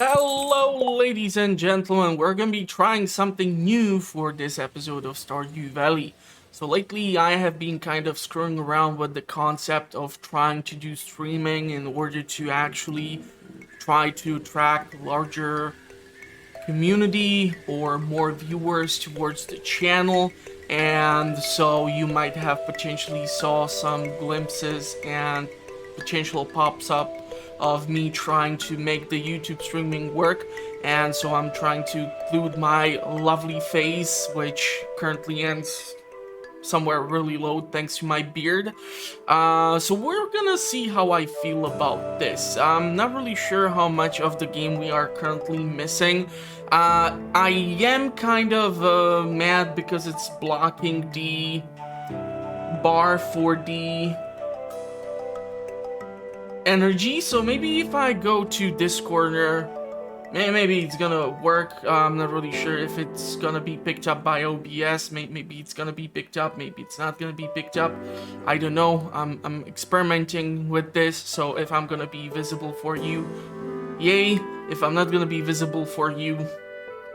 Hello, ladies and gentlemen. We're gonna be trying something new for this episode of Stardew Valley. So lately, I have been kind of screwing around with the concept of trying to do streaming in order to actually try to attract larger community or more viewers towards the channel. And so you might have potentially saw some glimpses and potential pops up of me trying to make the YouTube streaming work. And so I'm trying to include my lovely face, which currently ends somewhere really low thanks to my beard. So we're gonna see how I feel about this. I'm not really sure how much of the game we are currently missing. I am kind of mad because it's blocking the bar for the energy. So maybe if I go to this corner, maybe it's gonna work. I'm not really sure if it's gonna be picked up by OBS. Maybe it's gonna be picked up. Maybe it's not gonna be picked up. I don't know. I'm experimenting with this. So if I'm gonna be visible for you, yay. If I'm not gonna be visible for you,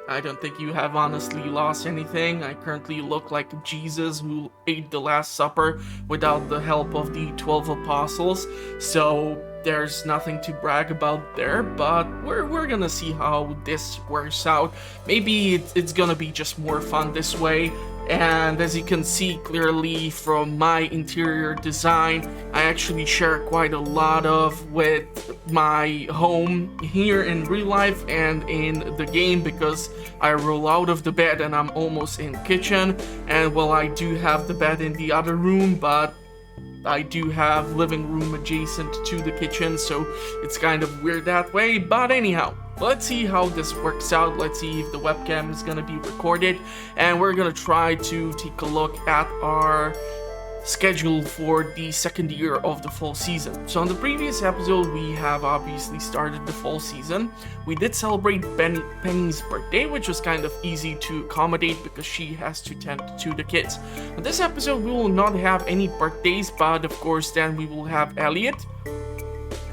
I don't think you have honestly lost anything. I currently look like Jesus who ate the Last Supper without the help of the 12 apostles. So there's nothing to brag about there, but we're gonna see how this works out. Maybe it's gonna be just more fun this way. And as you can see clearly from my interior design, I actually share quite a lot of with my home here in real life and in the game, because I roll out of the bed and I'm almost in kitchen. And well, I do have the bed in the other room, but I do have living room adjacent to the kitchen, so it's kind of weird that way. But anyhow, let's see how this works out. Let's see if the webcam is gonna be recorded, and we're gonna try to take a look at our schedule for the second year of the fall season. So in the previous episode, we have obviously started the fall season. We did celebrate Penny's birthday, which was kind of easy to accommodate because she has to tend to the kids. In this episode, we will not have any birthdays, but of course then we will have Elliot.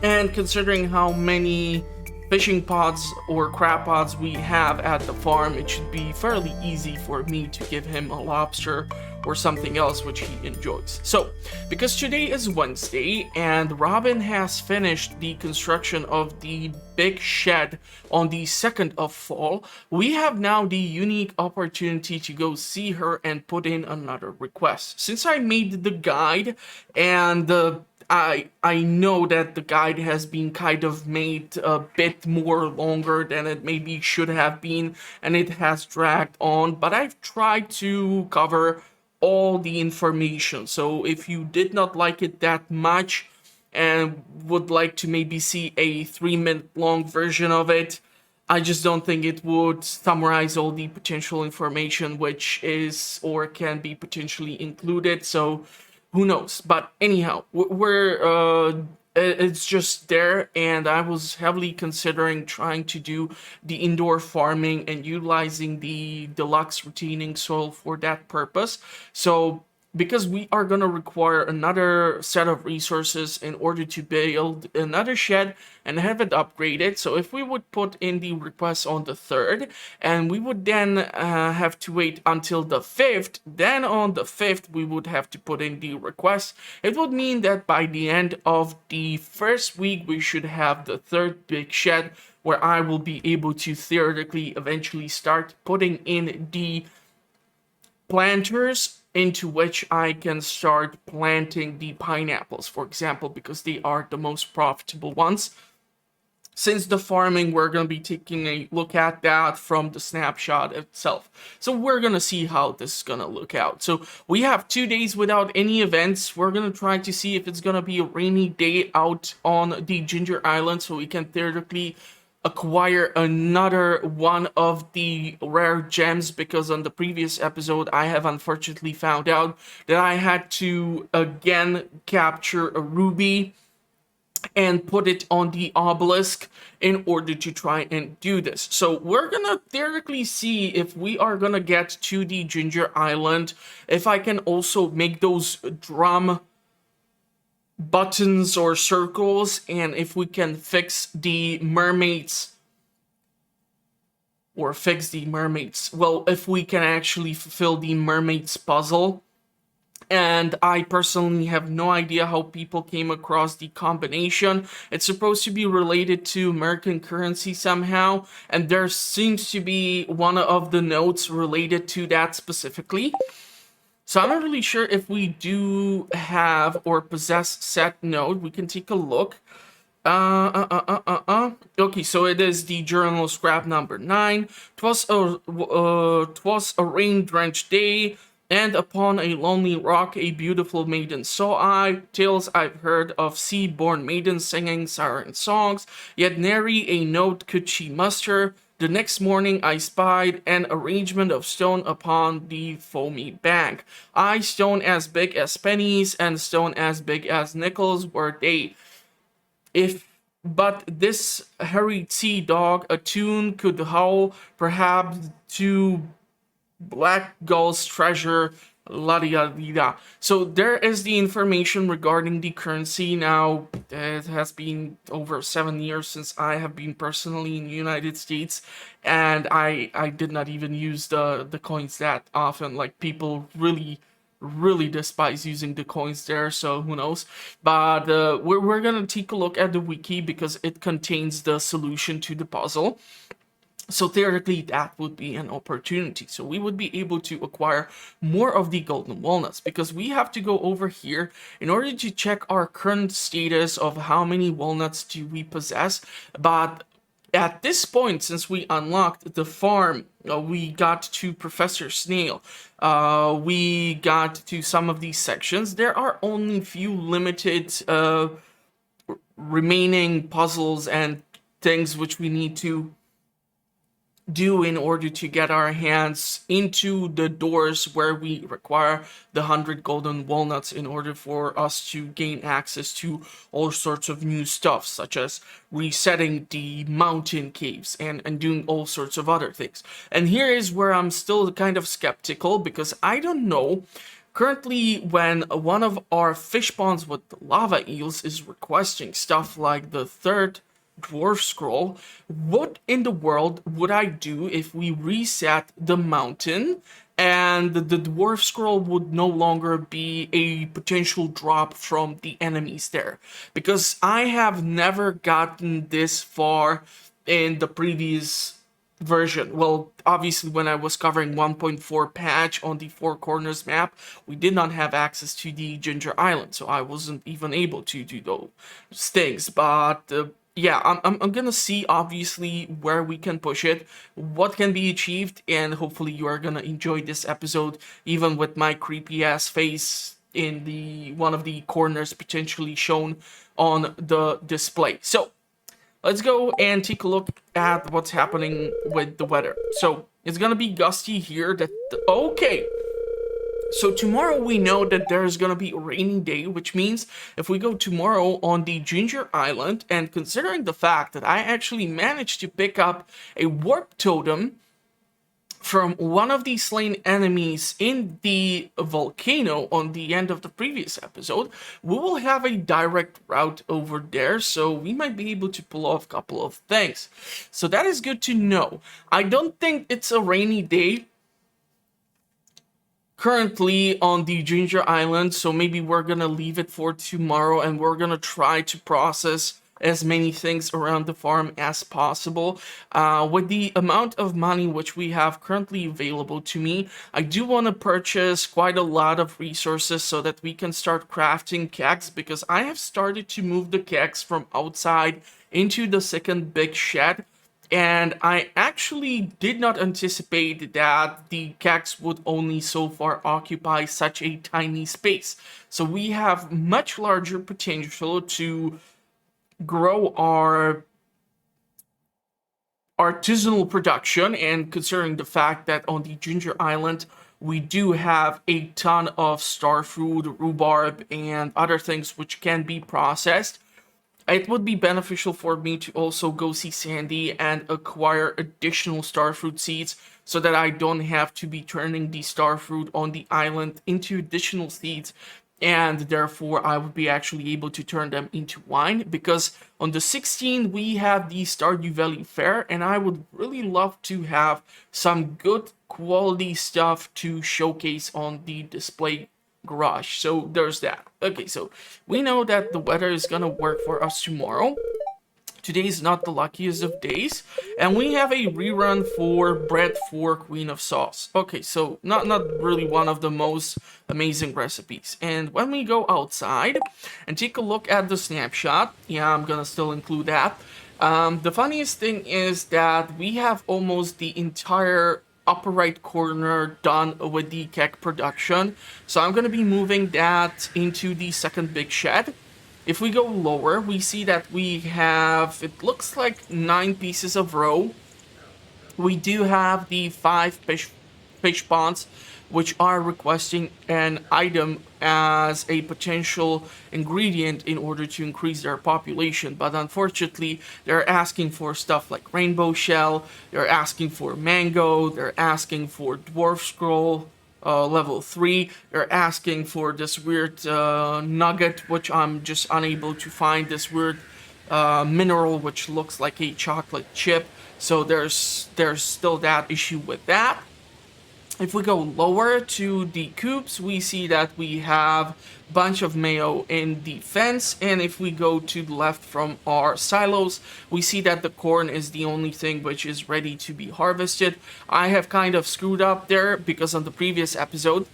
And considering how many fishing pods or crab pods we have at the farm, it should be fairly easy for me to give him a lobster or something else which he enjoys. So, because today is Wednesday and Robin has finished the construction of the big shed on the 2nd of fall, we have now the unique opportunity to go see her and put in another request. Since I made the guide and I know that the guide has been kind of made a bit more longer than it maybe should have been, and it has dragged on, but I've tried to cover all the information. So if you did not like it that much and would like to maybe see a 3-minute long version of it, I just don't think it would summarize all the potential information which is or can be potentially included. So who knows? But anyhow, it's just there, and I was heavily considering trying to do the indoor farming and utilizing the deluxe retaining soil for that purpose. So because we are going to require another set of resources in order to build another shed and have it upgraded. So if we would put in the request on the 3rd, and we would then have to wait until the 5th, then on the 5th we would have to put in the request. It would mean that by the end of the first week we should have the 3rd big shed, where I will be able to theoretically eventually start putting in the planters into which I can start planting the pineapples, for example, because they are the most profitable ones. Since the farming, we're going to be taking a look at that from the snapshot itself. So we're going to see how this is going to look out. So we have 2 days without any events. We're going to try to see if it's going to be a rainy day out on the Ginger Island, so we can theoretically acquire another one of the rare gems, because on the previous episode I have unfortunately found out that I had to again capture a ruby and put it on the obelisk in order to try and do this. So we're gonna theoretically see if we are gonna get to the Ginger Island, if I can also make those drum buttons or circles, and if we can fix the mermaids or fix the mermaids. Well, if we can actually fulfill the mermaid's puzzle. And I personally have no idea how people came across the combination. It's supposed to be related to American currency somehow, and there seems to be one of the notes related to that specifically. So I'm not really sure if we do have or possess said node. We can take a look. Okay, so it is the journal scrap number 9. Twas a rain-drenched day, and upon a lonely rock a beautiful maiden saw I. Tales I've heard of sea-born maidens singing siren songs, yet nary a note could she muster. The next morning I spied an arrangement of stone upon the foamy bank. I, stone as big as pennies, and stone as big as nickels were they. If but this hairy sea dog a tune could howl, perhaps to Black Gull's treasure, la da da. So there is the information regarding the currency. Now, it has been over 7 years since I have been personally in the United States, and I did not even use the coins that often. Like, people really despise using the coins there, so who knows. But we're gonna take a look at the wiki because it contains the solution to the puzzle. So theoretically, that would be an opportunity. So we would be able to acquire more of the golden walnuts, because we have to go over here in order to check our current status of how many walnuts do we possess. But at this point, since we unlocked the farm, we got to Professor Snail, we got to some of these sections. There are only few limited remaining puzzles and things which we need to do in order to get our hands into the doors where we require the 100 golden walnuts in order for us to gain access to all sorts of new stuff, such as resetting the mountain caves and doing all sorts of other things. And here is where I'm still kind of skeptical, because I don't know. Currently, when one of our fish ponds with lava eels is requesting stuff like the third dwarf scroll, what in the world would I do if we reset the mountain and the dwarf scroll would no longer be a potential drop from the enemies there? Because I have never gotten this far in the previous version. Well, obviously when I was covering 1.4 patch on the Four Corners map, we did not have access to the Ginger Island, so I wasn't even able to do those things. But yeah, I'm gonna see obviously where we can push it, what can be achieved, and hopefully you are gonna enjoy this episode, even with my creepy ass face in the one of the corners potentially shown on the display. So let's go and take a look at what's happening with the weather. So it's gonna be gusty here. Okay. So tomorrow we know that there's gonna be a rainy day, which means if we go tomorrow on the Ginger Island, and considering the fact that I actually managed to pick up a warp totem from one of the slain enemies in the volcano on the end of the previous episode, we will have a direct route over there, so we might be able to pull off a couple of things. So that is good to know. I don't think it's a rainy day currently on the Ginger Island, so maybe we're gonna leave it for tomorrow and we're gonna try to process as many things around the farm as possible. With the amount of money which we have currently available to me, I do want to purchase quite a lot of resources so that we can start crafting kegs, because I have started to move the kegs from outside into the second big shed. And I actually did not anticipate that the kegs would only so far occupy such a tiny space. So we have much larger potential to grow our artisanal production, and considering the fact that on the Ginger Island we do have a ton of starfruit, rhubarb, and other things which can be processed, it would be beneficial for me to also go see Sandy and acquire additional starfruit seeds so that I don't have to be turning the starfruit on the island into additional seeds and therefore I would be actually able to turn them into wine, because on the 16th we have the Stardew Valley Fair, and I would really love to have some good quality stuff to showcase on the display garage. So there's that. Okay, so we know that the weather is gonna work for us tomorrow. Today is not the luckiest of days, and we have a rerun for bread for Queen of Sauce. Okay, so not really one of the most amazing recipes. And when we go outside and take a look at the snapshot, yeah, I'm gonna still include that. The funniest thing is that we have almost the entire upper right corner done with the keg production. So I'm gonna be moving that into the second big shed. If we go lower, we see that we have, it looks like 9 pieces of roe. We do have the 5 fish ponds, which are requesting an item as a potential ingredient in order to increase their population. But unfortunately, they're asking for stuff like rainbow shell, they're asking for mango, they're asking for dwarf scroll, level 3. They're asking for this weird nugget, which I'm just unable to find. This weird mineral, which looks like a chocolate chip. So there's still that issue with that. If we go lower to the coops, we see that we have a bunch of mayo in the fence. And if we go to the left from our silos, we see that the corn is the only thing which is ready to be harvested. I have kind of screwed up there because on the previous episode,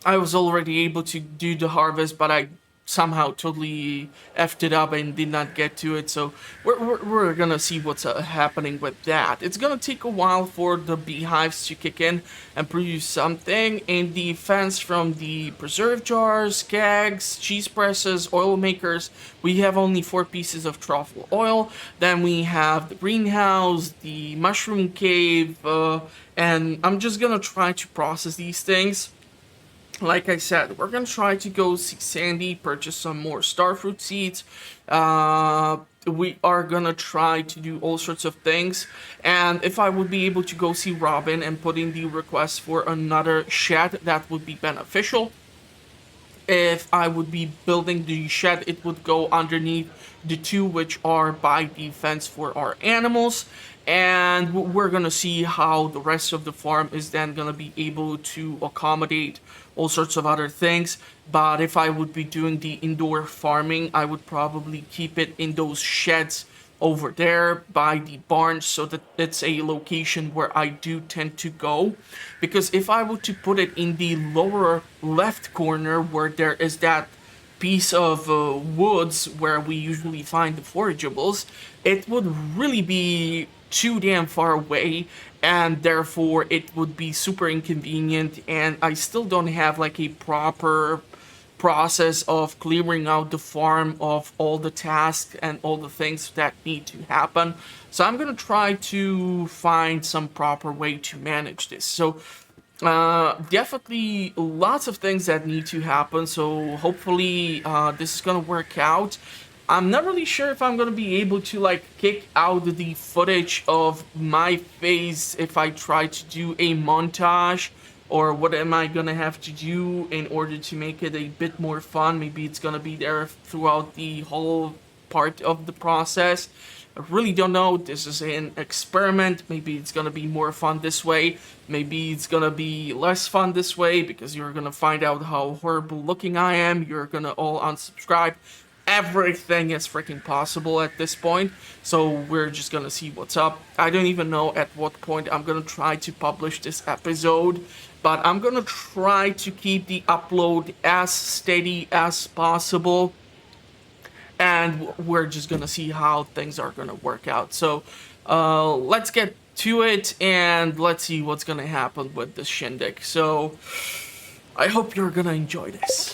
I was already able to do the harvest, but I somehow totally effed it up and did not get to it. So we're gonna see what's happening with that. It's gonna take a while for the beehives to kick in and produce something. In the fence from the preserve jars, kegs, cheese presses, oil makers, we have only 4 pieces of truffle oil. Then we have the greenhouse, the mushroom cave, and I'm just gonna try to process these things. Like I said, we're gonna try to go see Sandy, purchase some more starfruit seeds. We are gonna try to do all sorts of things. And if I would be able to go see Robin and put in the request for another shed, that would be beneficial. If I would be building the shed, it would go underneath the 2 which are by the fence for our animals. And we're gonna see how the rest of the farm is then gonna be able to accommodate all sorts of other things. But if I would be doing the indoor farming, I would probably keep it in those sheds over there by the barns, so that it's a location where I do tend to go. Because if I were to put it in the lower left corner where there is that piece of woods where we usually find the forageables, it would really be too damn far away, and therefore it would be super inconvenient, and I still don't have like a proper process of clearing out the farm of all the tasks and all the things that need to happen. So I'm gonna try to find some proper way to manage this. So definitely lots of things that need to happen, so hopefully this is gonna work out. I'm not really sure if I'm gonna be able to like kick out the footage of my face if I try to do a montage, or what am I gonna have to do in order to make it a bit more fun. Maybe it's gonna be there throughout the whole part of the process. I really don't know. This is an experiment. Maybe it's gonna be more fun this way. Maybe it's gonna be less fun this way, because you're gonna find out how horrible looking I am. You're gonna all unsubscribe. Everything is freaking possible at this point, so we're just gonna see what's up. I don't even know at what point I'm gonna try to publish this episode, but I'm gonna try to keep the upload as steady as possible, and we're just gonna see how things are gonna work out. So let's get to it, and let's see what's gonna happen with this shindig. So I hope you're gonna enjoy this.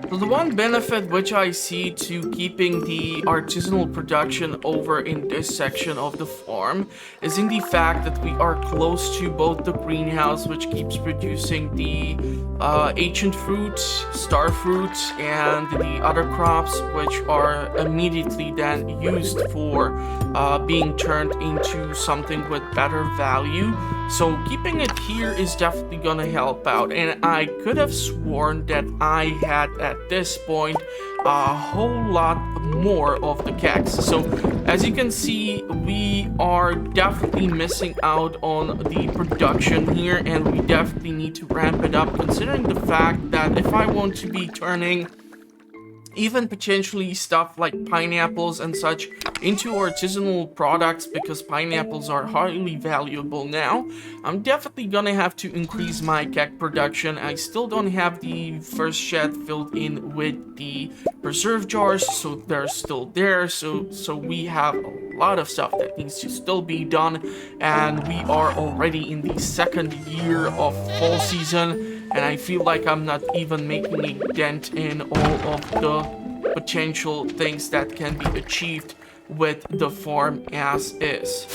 So the one benefit which I see to keeping the artisanal production over in this section of the farm is in the fact that we are close to both the greenhouse, which keeps producing the ancient fruit, star fruit, and the other crops, which are immediately then used for being turned into something with better value. So keeping it here is definitely gonna help out, and I could have sworn that I had at this point a whole lot more of the kegs. So as you can see, we are definitely missing out on the production here, and we definitely need to ramp it up, considering the fact that if I want to be turning even potentially stuff like pineapples and such into artisanal products, because pineapples are highly valuable now, I'm definitely gonna have to increase my keg production. I still don't have the first shed filled in with the preserve jars, so they're still there. So we have a lot of stuff that needs to still be done, and we are already in the second year of fall season, and I feel like I'm not even making a dent in all of the potential things that can be achieved with the farm as is.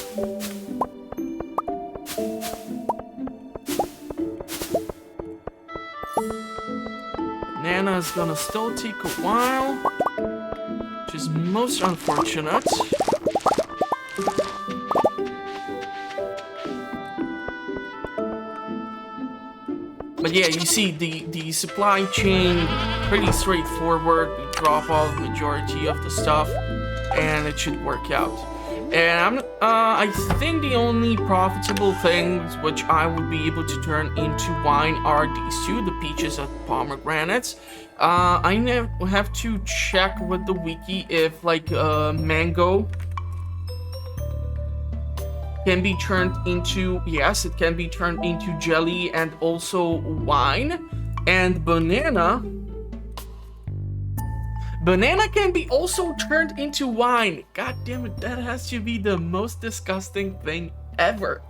Nana is gonna still take a while, which is most unfortunate. But yeah, you see the supply chain pretty straightforward. We drop off the majority of the stuff, and it should work out. And I think the only profitable things which I would be able to turn into wine are these two, the peaches and pomegranates. I have to check with the wiki if like mango can be turned into, yes, it can be turned into jelly and also wine. And banana can be also turned into wine. God damn it, that has to be the most disgusting thing ever.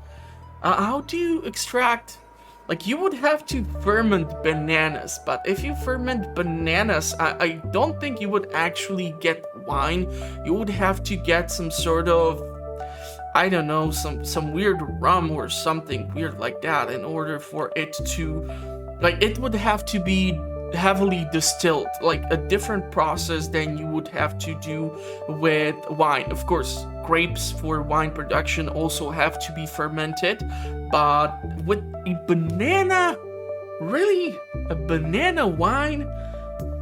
How do you extract, like, you would have to ferment bananas, but if you ferment bananas, I don't think you would actually get wine. You would have to get some sort of, I don't know, some weird rum or something weird like that in order for it to, like, it would have to be heavily distilled, like a different process than you would have to do with wine. Of course, grapes for wine production also have to be fermented, but with a banana, really? A banana wine?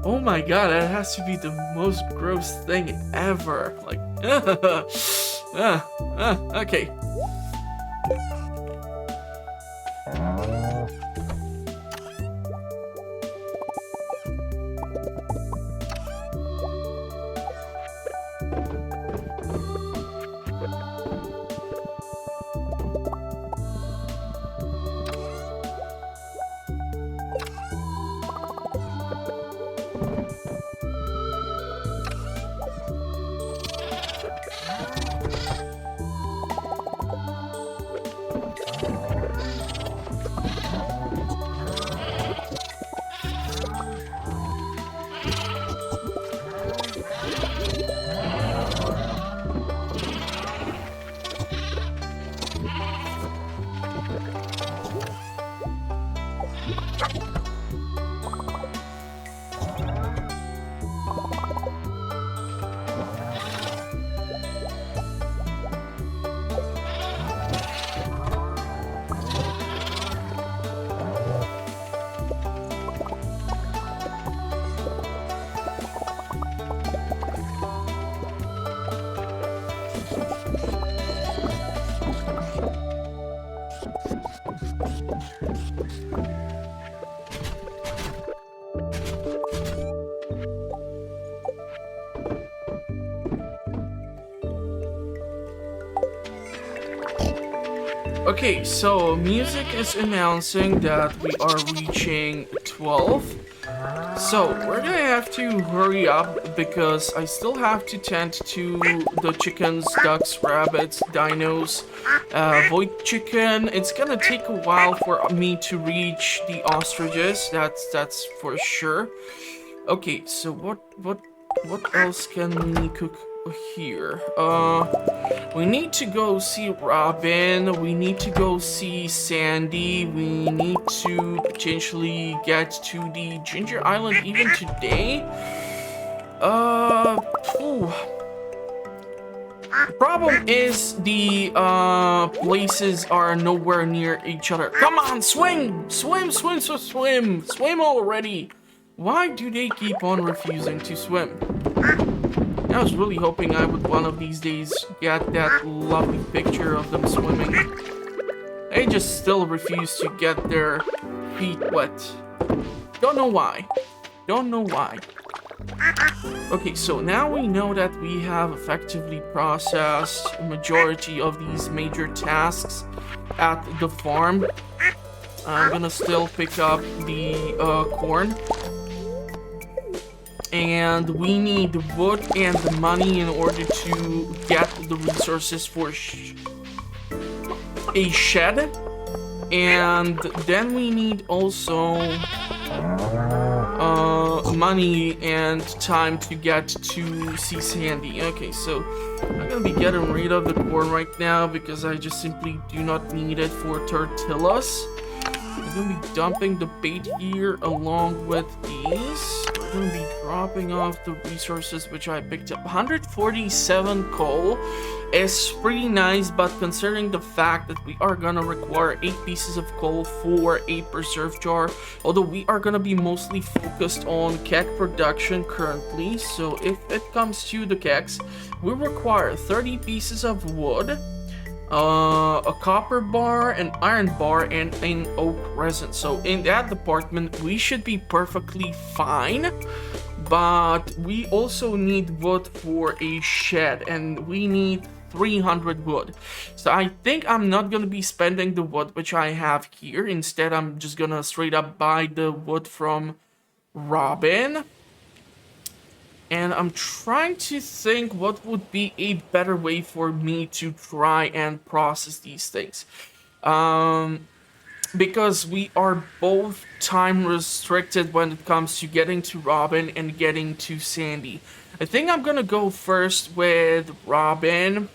Oh my god, that has to be the most gross thing ever. Like, okay. Okay, so music is announcing that we are reaching 12. So we're gonna have to hurry up because I still have to tend to the chickens, ducks, rabbits, dinos, void chicken. It's gonna take a while for me to reach the ostriches. That's for sure. Okay, so what else can we cook here? We need to go see Robin. We need to go see Sandy. We need to potentially get to the Ginger Island even today. Ooh. The problem is the places are nowhere near each other. Come on, swim! Swim, swim, swim, swim! Swim already! Why do they keep on refusing to swim? I was really hoping I would one of these days get that lovely picture of them swimming. They just still refuse to get their feet wet. Don't know why. Don't know why. Okay, so now we know that we have effectively processed a majority of these major tasks at the farm. I'm gonna still pick up the corn. And we need the wood and the money in order to get the resources for a shed. And then we need also money and time to get to see Sandy. Okay, so I'm gonna be getting rid of the corn right now because I just simply do not need it for tortillas. I'm gonna be dumping the bait here along with these. We're gonna be dropping off the resources which I picked up. 147 coal is pretty nice, but considering the fact that we are gonna require 8 pieces of coal for a preserve jar, although we are gonna be mostly focused on keg production currently, so if it comes to the kegs, we require 30 pieces of wood, a copper bar, an iron bar, and an oak resin. So in that department, we should be perfectly fine. But we also need wood for a shed, and we need 300 wood. So I think I'm not gonna be spending the wood which I have here. Instead, I'm just gonna straight up buy the wood from Robin. And I'm trying to think what would be a better way for me to try and process these things. Because we are both time restricted when it comes to getting to Robin and getting to Sandy. I think I'm gonna go first with Robin.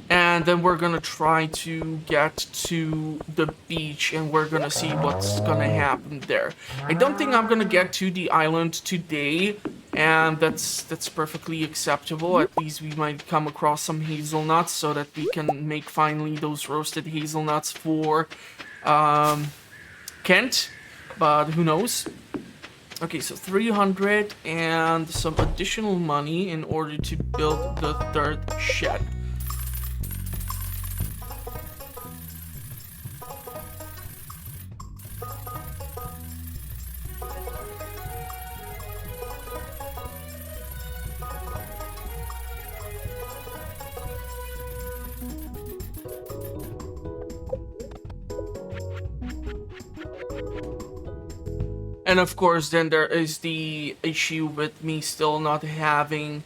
And then we're gonna try to get to the beach and we're gonna see what's gonna happen there. I don't think I'm gonna get to the island today, and that's perfectly acceptable. At least we might come across some hazelnuts so that we can make finally those roasted hazelnuts for Kent, but who knows. Okay, so 300 and some additional money in order to build the third shed. And of course, then there is the issue with me still not having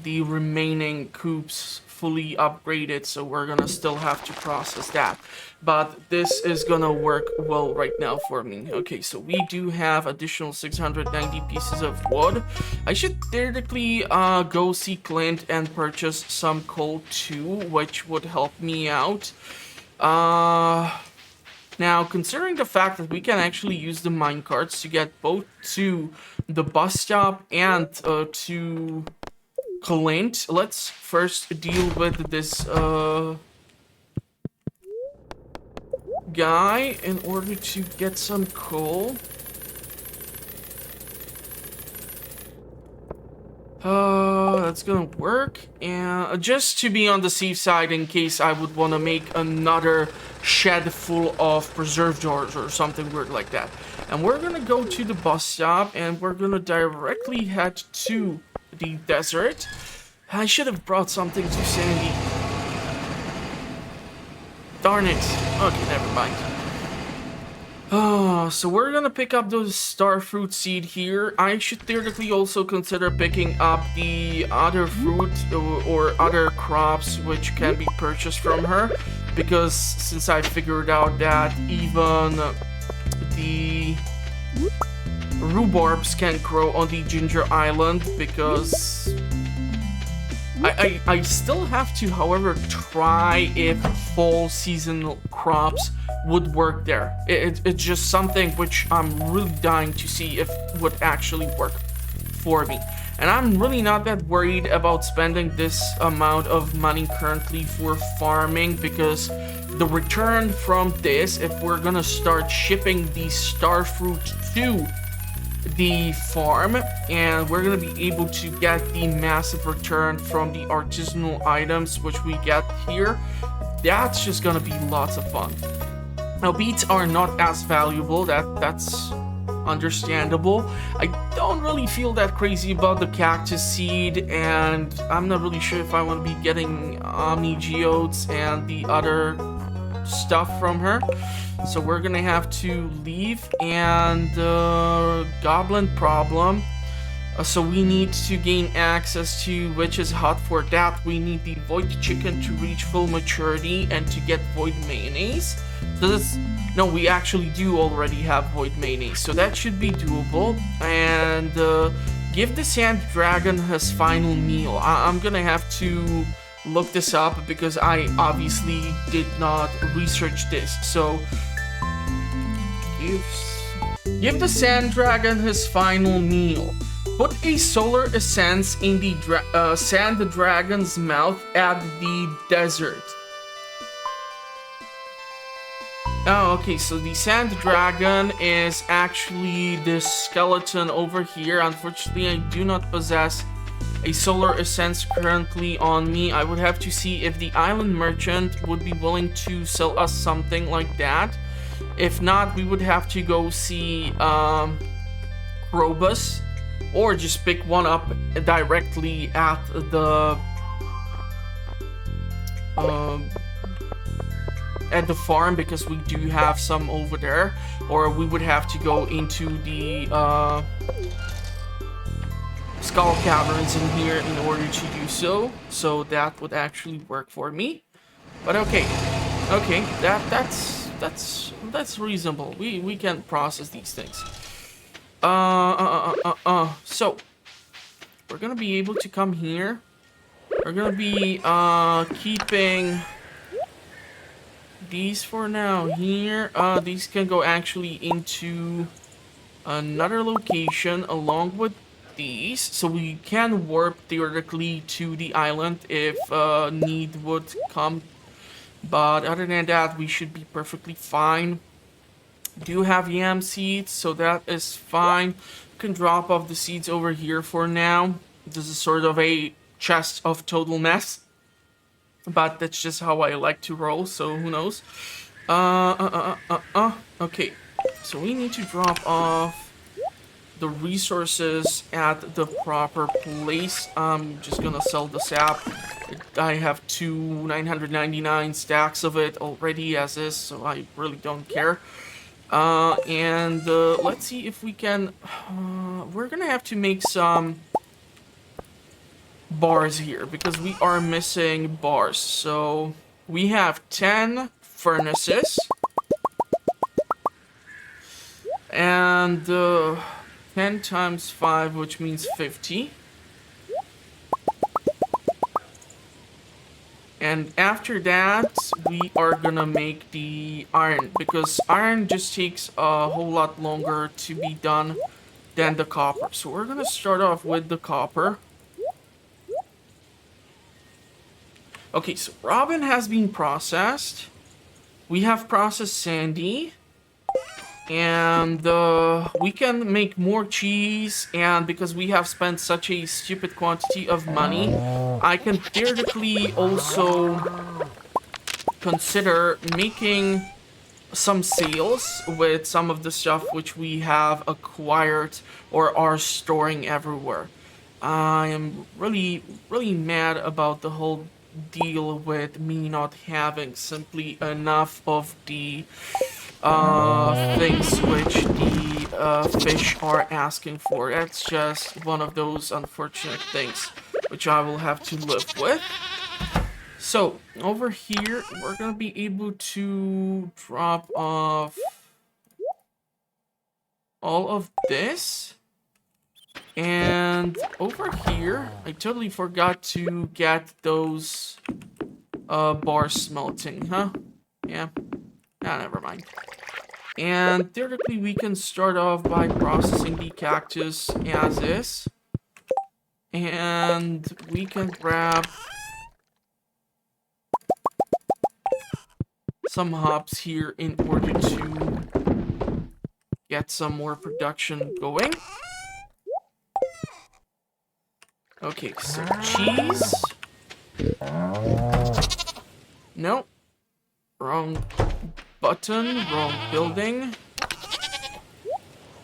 the remaining coops fully upgraded, so we're gonna still have to process that. But this is gonna work well right now for me. Okay, so we do have additional 690 pieces of wood. I should theoretically go see Clint and purchase some coal too, which would help me out. Now, considering the fact that we can actually use the minecarts to get both to the bus stop and to Clint, let's first deal with this guy in order to get some coal. That's gonna work. And just to be on the safe side in case I would want to make another shed full of preserve jars or something weird like that. And we're gonna go to the bus stop and we're gonna directly head to the desert. I should have brought something to Sandy. Darn it. Okay, never mind. Oh, so we're gonna pick up those starfruit seed here. I should theoretically also consider picking up the other fruit or other crops which can be purchased from her, because since I figured out that even the rhubarbs can grow on the Ginger Island, because I still have to, however, try if fall seasonal crops would work there. It's just something which I'm really dying to see if would actually work for me. And I'm really not that worried about spending this amount of money currently for farming, because the return from this, if we're gonna start shipping the starfruit to the farm, and we're gonna be able to get the massive return from the artisanal items which we get here, that's just gonna be lots of fun. Now, beets are not as valuable, that's understandable. I don't really feel that crazy about the cactus seed, and I'm not really sure if I want to be getting Omni Geodes and the other stuff from her. So we're gonna have to leave, and goblin problem. So we need to gain access to Witch's Hut. For that, we need the Void Chicken to reach full maturity and to get Void Mayonnaise. So this, no, we actually do already have Void Mayonnaise, so that should be doable. And give the Sand Dragon his final meal. I'm gonna have to look this up because I obviously did not research this. So give the Sand Dragon his final meal. Put a solar essence in the Sand Dragon's mouth at the desert. Oh, okay, so the Sand Dragon is actually this skeleton over here. Unfortunately, I do not possess a solar essence currently on me. I would have to see if the island merchant would be willing to sell us something like that. If not, we would have to go see Krobus, or just pick one up directly at the farm, because we do have some over there. Or we would have to go into the Skull Caverns in here in order to do so. So that would actually work for me. But okay, that's reasonable. We can process these things. So we're gonna be able to come here. We're gonna be keeping these for now here. These can go actually into another location along with these, so we can warp theoretically to the island if need would come. But other than that, we should be perfectly fine. Do have yam seeds, so that is fine. You can drop off the seeds over here for now. This is sort of a chest of total mess, but that's just how I like to roll, so who knows. Okay, so we need to drop off the resources at the proper place. I'm just gonna sell the sap. I have 999 stacks of it already as is, so I really don't care. And let's see if we can. We're gonna have to make some bars here because we are missing bars. So we have 10 furnaces and 10 times 5, which means 50. And after that, we are gonna make the iron, because iron just takes a whole lot longer to be done than the copper. So we're gonna start off with the copper. Okay, so Robin has been processed. We have processed Sandy. And we can make more cheese, and because we have spent such a stupid quantity of money, I can theoretically also consider making some sales with some of the stuff which we have acquired or are storing everywhere. I am really, really mad about the whole deal with me not having simply enough of the things which the fish are asking for. That's just one of those unfortunate things which I will have to live with. So, over here, we're gonna be able to drop off all of this. And over here, I totally forgot to get those bars smelting, huh? Yeah. Ah, never mind. And theoretically, we can start off by processing the cactus as is. And we can grab some hops here in order to get some more production going. Okay, so cheese. Nope. Wrong button, wrong building.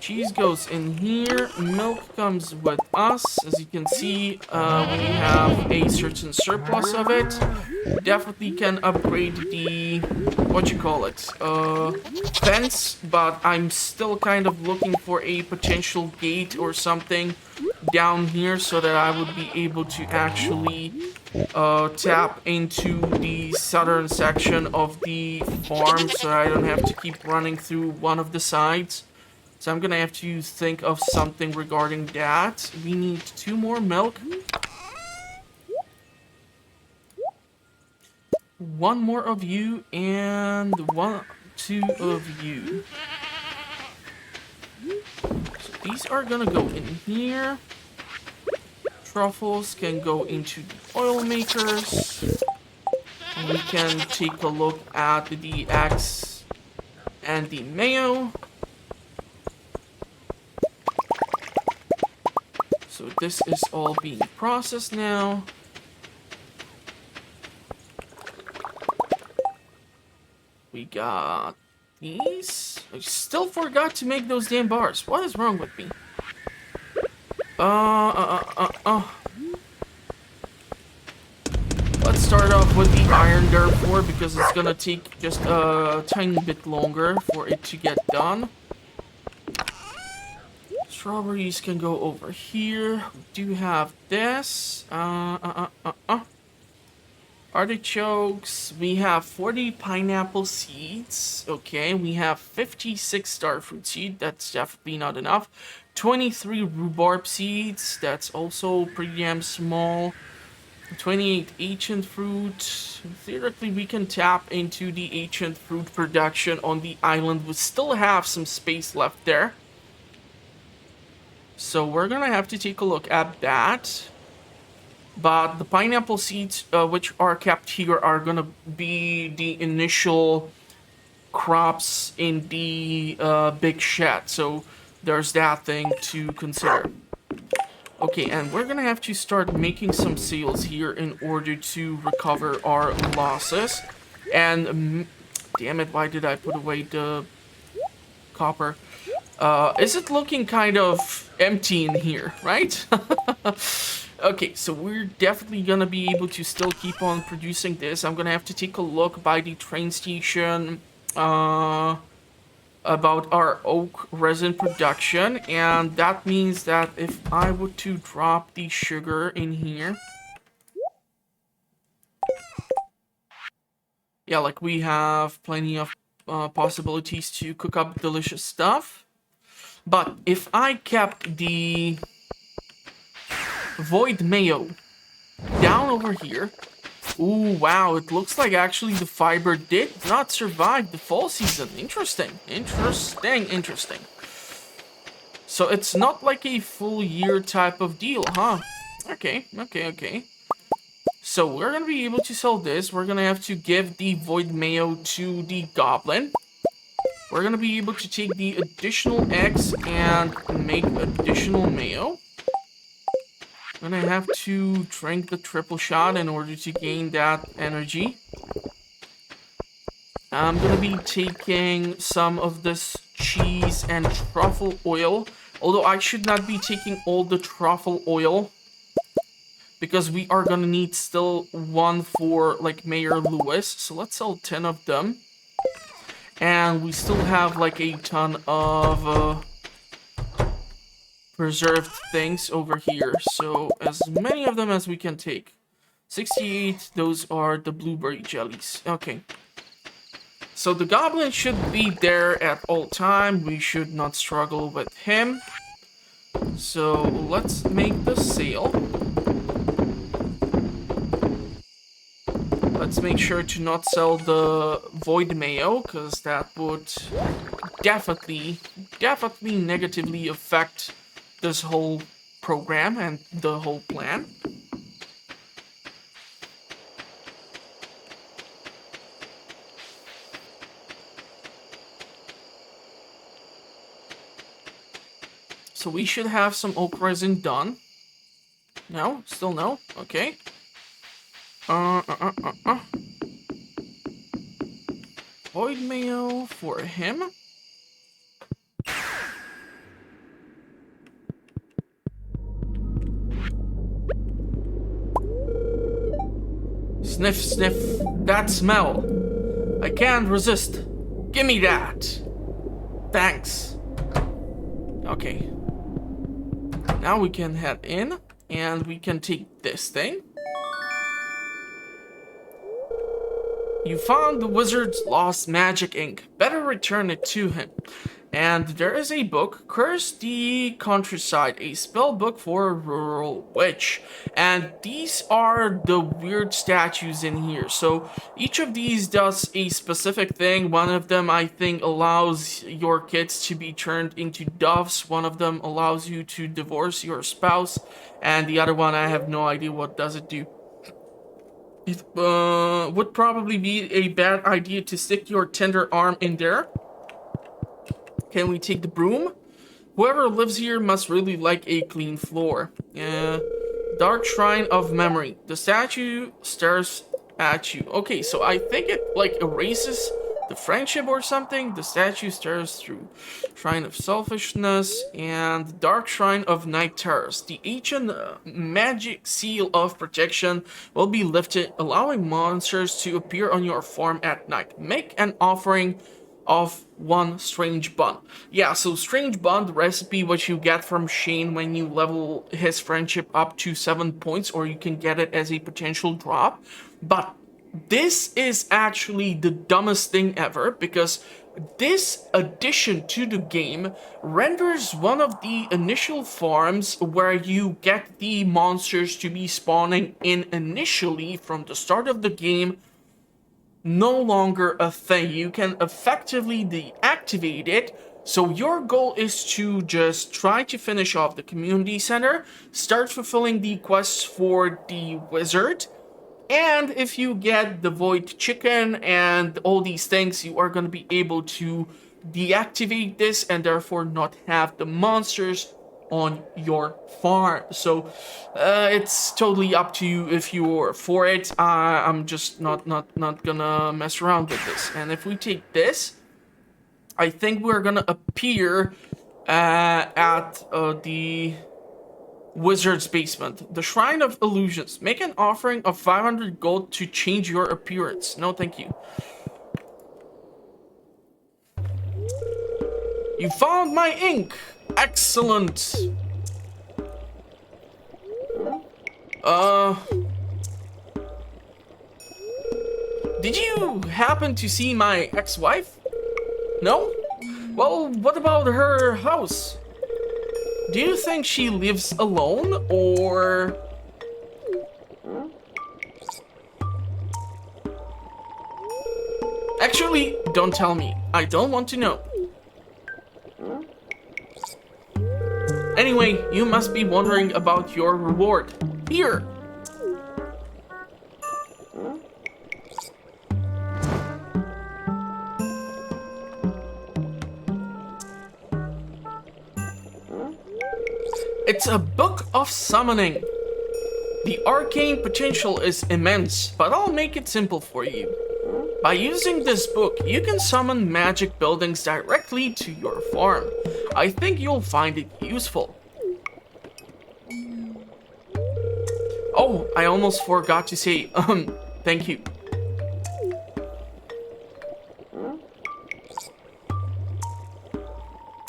Cheese goes in here, milk comes with us. As you can see, we have a certain surplus of it. Definitely can upgrade the, fence, but I'm still kind of looking for a potential gate or something down here so that I would be able to actually tap into the southern section of the farm so I don't have to keep running through one of the sides. So I'm gonna have to think of something regarding that. We need 2 more milk. 1 more of you and 2 of you. So these are gonna go in here. Truffles can go into the oil makers. We can take a look at the eggs and the mayo. So this is all being processed now. We got these. I still forgot to make those damn bars. What is wrong with me? Let's start off with the iron therefore, because it's gonna take just a tiny bit longer for it to get done. Strawberries can go over here. We do have this. Artichokes. We have 40 pineapple seeds. Okay, we have 56 starfruit seed. That's definitely not enough. 23 rhubarb seeds. That's also pretty damn small. 28 ancient fruit. Theoretically, we can tap into the ancient fruit production on the island. We still have some space left there. So we're gonna have to take a look at that. But the pineapple seeds, which are kept here, are gonna be the initial crops in the big shed. So there's that thing to consider. Okay, and we're gonna have to start making some sales here in order to recover our losses. And damn it, why did I put away the copper? Is it looking kind of empty in here, right? Okay, so we're definitely gonna be able to still keep on producing this. I'm gonna have to take a look by the train station about our oak resin production, and that means that if I were to drop the sugar in here, yeah, like we have plenty of possibilities to cook up delicious stuff. But if I kept the void mayo down over here, ooh, wow, it looks like actually the fiber did not survive the fall season. Interesting. So it's not like a full year type of deal, huh? Okay. So we're gonna be able to sell this. We're gonna have to give the void mayo to the goblin. We're gonna be able to take the additional eggs and make additional mayo. I'm gonna have to drink the triple shot in order to gain that energy. I'm gonna be taking some of this cheese and truffle oil. Although I should not be taking all the truffle oil. because we are gonna need still one for like Mayor Lewis. So let's sell 10 of them. And we still have like a ton of preserved things over here. So as many of them as we can take. 68, those are the blueberry jellies. Okay. So the goblin should be there at all time. We should not struggle with him. So let's make the sale. Let's make sure to not sell the void mayo, because that would definitely negatively affect this whole program and the whole plan. So we should have some oak resin done. No? Still no? Okay. Void mayo for him. Sniff, sniff, that smell. I can't resist. Give me that. Thanks. Okay. Now we can head in, and we can take this thing. You found the wizard's lost magic ink. Better return it to him. And there is a book, Curse the Countryside, a spell book for a rural witch. And these are the weird statues in here. So each of these does a specific thing. One of them, I think, allows your kids to be turned into doves. One of them allows you to divorce your spouse. And the other one, I have no idea what does it do. It would probably be a bad idea to stick your tender arm in there. Can we take the broom? Whoever lives here must really like a clean floor. Dark Shrine of Memory. The statue stares at you. Okay, so I think it like erases the friendship or something. The statue stares through. Shrine of Selfishness and Dark Shrine of Night Terrors. The ancient magic seal of protection will be lifted, allowing monsters to appear on your farm at night. Make an offering of one strange bun. Yeah, so strange bun, the recipe which you get from Shane when you level his friendship up to 7 points, or you can get it as a potential drop. But this is actually the dumbest thing ever, because this addition to the game renders one of the initial farms where you get the monsters to be spawning in initially from the start of the game no longer a thing. You can effectively deactivate it. So your goal is to just try to finish off the community center, start fulfilling the quests for the wizard, and if you get the void chicken and all these things, you are going to be able to deactivate this and therefore not have the monsters on your farm. So it's totally up to you if you're for it. I'm just not gonna mess around with this. And if we take this, I think we're gonna appear at the wizard's basement. The Shrine of Illusions. Make an offering of 500 gold to change your appearance. No, thank you. You found my ink. Excellent. Did you happen to see my ex-wife? No? Well, what about her house? Do you think she lives alone, or... Actually, don't tell me. I don't want to know. Anyway, you must be wondering about your reward. Here! It's a book of summoning. The arcane potential is immense, but I'll make it simple for you. By using this book, you can summon magic buildings directly to your farm. I think you'll find it useful. Oh, I almost forgot to say, thank you.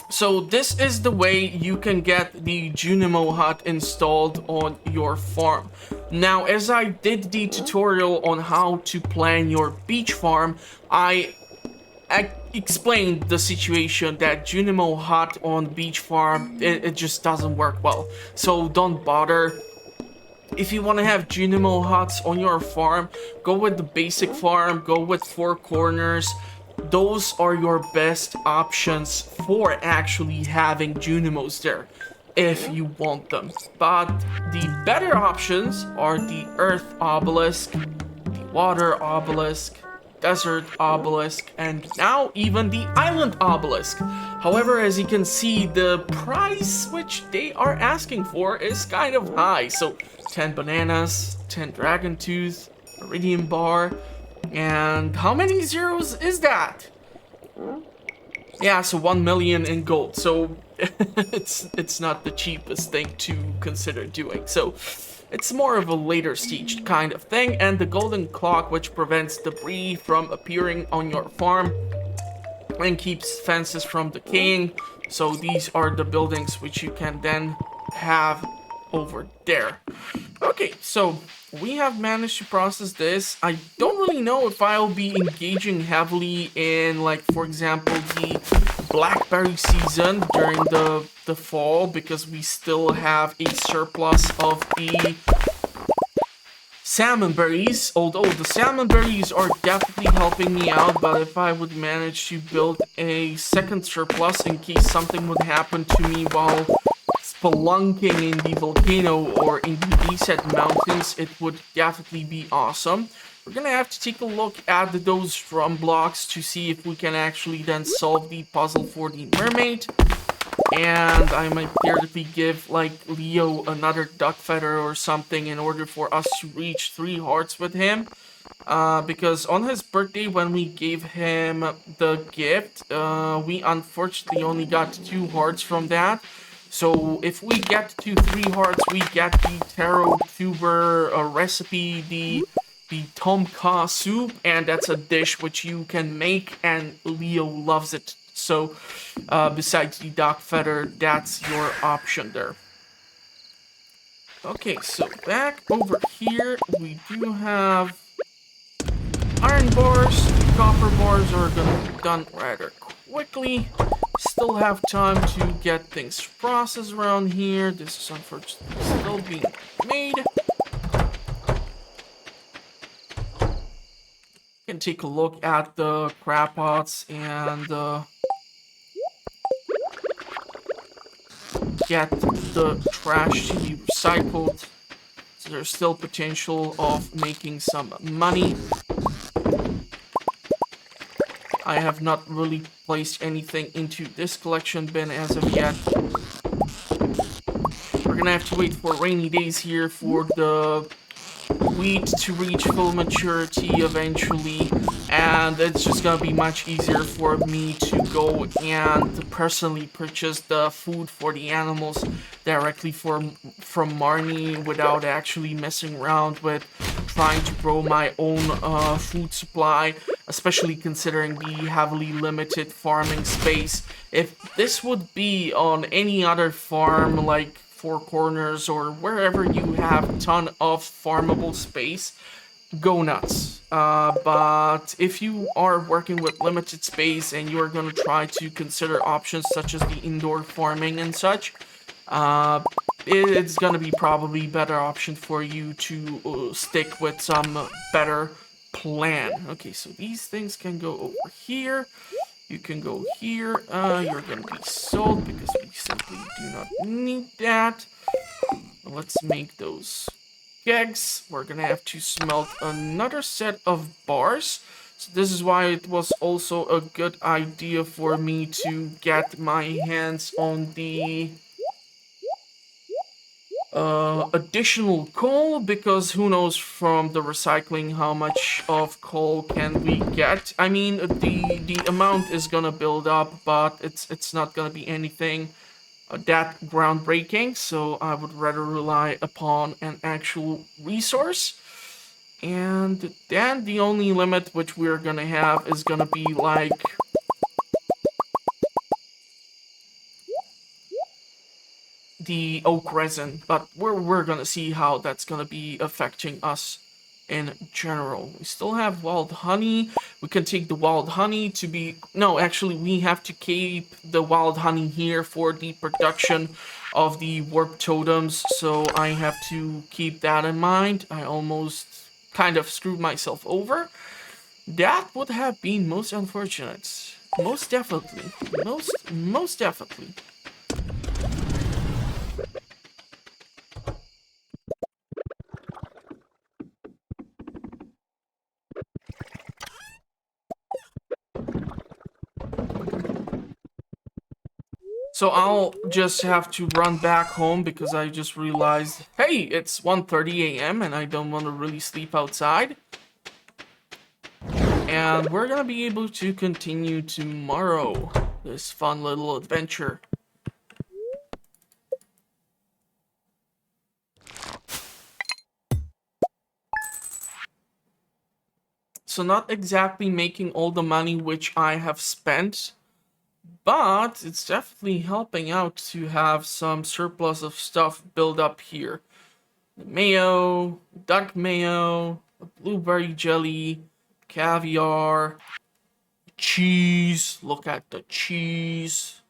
So this is the way you can get the Junimo hut installed on your farm. Now, as I did the tutorial on how to plan your beach farm, I explained the situation that Junimo hut on beach farm, it just doesn't work well. So don't bother. If you want to have Junimo huts on your farm, go with the basic farm, go with 4 corners. Those are your best options for actually having Junimos there, if you want them. But the better options are the Earth Obelisk, the Water Obelisk, Desert Obelisk, and now even the Island Obelisk. However, as you can see, the price which they are asking for is kind of high. So 10 bananas, 10 dragon tooth, iridium bar, and how many zeros is that? Yeah, so 1 million in gold. So it's not the cheapest thing to consider doing. So it's more of a later stage kind of thing. And the golden clock, which prevents debris from appearing on your farm and keeps fences from decaying. So these are the buildings which you can then have over there. Okay, so we have managed to process this. I don't really know if I'll be engaging heavily in, like, for example, the blackberry season during the fall, because we still have a surplus of the salmon berries, although the salmon berries are definitely helping me out. But if I would manage to build a second surplus in case something would happen to me while spelunking in the volcano or in the reset mountains, it would definitely be awesome. We're gonna have to take a look at those drum blocks to see if we can actually then solve the puzzle for the mermaid. And I might theoretically give, like, Leo another duck feather or something in order for us to reach 3 hearts with him. Because on his birthday, when we gave him the gift, we unfortunately only got 2 hearts from that. So if we get to 3 hearts, we get the taro tuber recipe, the tom kha soup, and that's a dish which you can make, and Leo loves it. So besides the duck feather, that's your option there. Okay, so back over here, we do have iron bars. Copper bars are gonna be done rather quickly. Still have time to get things processed around here. This is unfortunately still being made. You can take a look at the crab pots and get the trash to be recycled. So there's still potential of making some money. I have not really placed anything into this collection bin as of yet. We're gonna have to wait for rainy days here for the wheat to reach full maturity eventually, and it's just gonna be much easier for me to go and personally purchase the food for the animals directly from Marnie without actually messing around with trying to grow my own food supply, especially considering the heavily limited farming space. If this would be on any other farm like Four Corners or wherever you have a ton of farmable space, go nuts. But if you are working with limited space and you're going to try to consider options such as the indoor farming and such, it's going to be probably better option for you to stick with some better plan. Okay, so these things can go over here. You can go here. You're going to be sold because we simply do not need that. Let's make those kegs. We're going to have to smelt another set of bars. So this is why it was also a good idea for me to get my hands on the additional coal, because who knows from the recycling how much of coal can we get. I mean, the amount is gonna build up, but it's not gonna be anything that groundbreaking, so I would rather rely upon an actual resource. And then the only limit which we're gonna have is gonna be like the oak resin, but we're gonna see how that's gonna be affecting us in general. We still have wild honey. We can take the wild honey to be... No, actually, we have to keep the wild honey here for the production of the warp totems, so I have to keep that in mind. I almost kind of screwed myself over. That would have been most unfortunate. Most definitely. Most definitely. So I'll just have to run back home because I just realized, hey, it's 1:30 a.m. and I don't want to really sleep outside. And we're gonna be able to continue tomorrow this fun little adventure. So not exactly making all the money which I have spent, but it's definitely helping out to have some surplus of stuff build up here. The mayo, duck mayo, a blueberry jelly, caviar, cheese. Look at the cheese.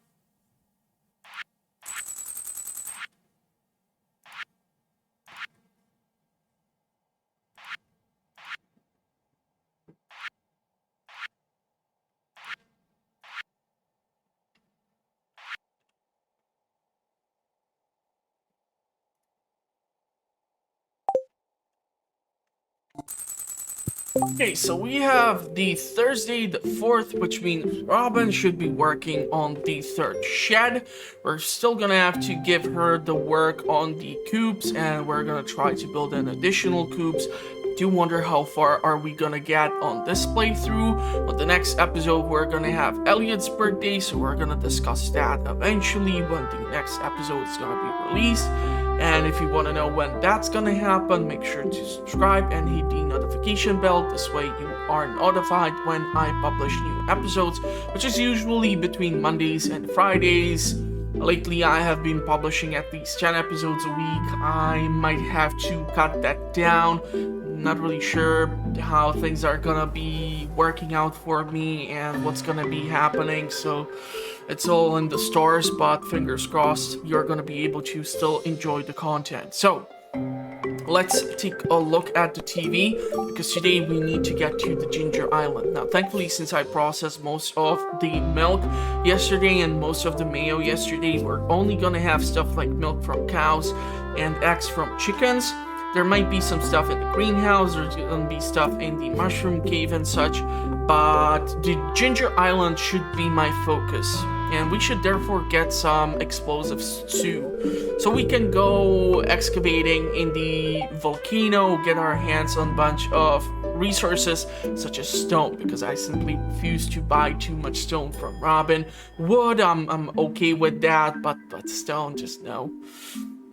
Okay, so we have the Thursday the 4th, which means Robin should be working on the 3rd shed. We're still gonna have to give her the work on the cubes, and we're gonna try to build an additional cubes. Do wonder how far are we gonna get on this playthrough. On the next episode, we're gonna have Elliot's birthday, so we're gonna discuss that eventually when the next episode is gonna be released. And if you want to know when that's gonna happen, make sure to subscribe and hit the notification bell. This way you are notified when I publish new episodes, which is usually between Mondays and Fridays. Lately I have been publishing at least 10 episodes a week. I might have to cut that down. Not really sure how things are gonna be working out for me and what's gonna be happening, so it's all in the stars, but fingers crossed you're gonna be able to still enjoy the content. So let's take a look at the TV, because today we need to get to the Ginger Island. Now, thankfully, since I processed most of the milk yesterday and most of the mayo yesterday, we're only gonna have stuff like milk from cows and eggs from chickens. There might be some stuff in the greenhouse, there's gonna be stuff in the mushroom cave and such, but the Ginger Island should be my focus. And we should therefore get some explosives too. So we can go excavating in the volcano, get our hands on a bunch of resources such as stone, because I simply refuse to buy too much stone from Robin. Wood, I'm okay with that, but stone, just no.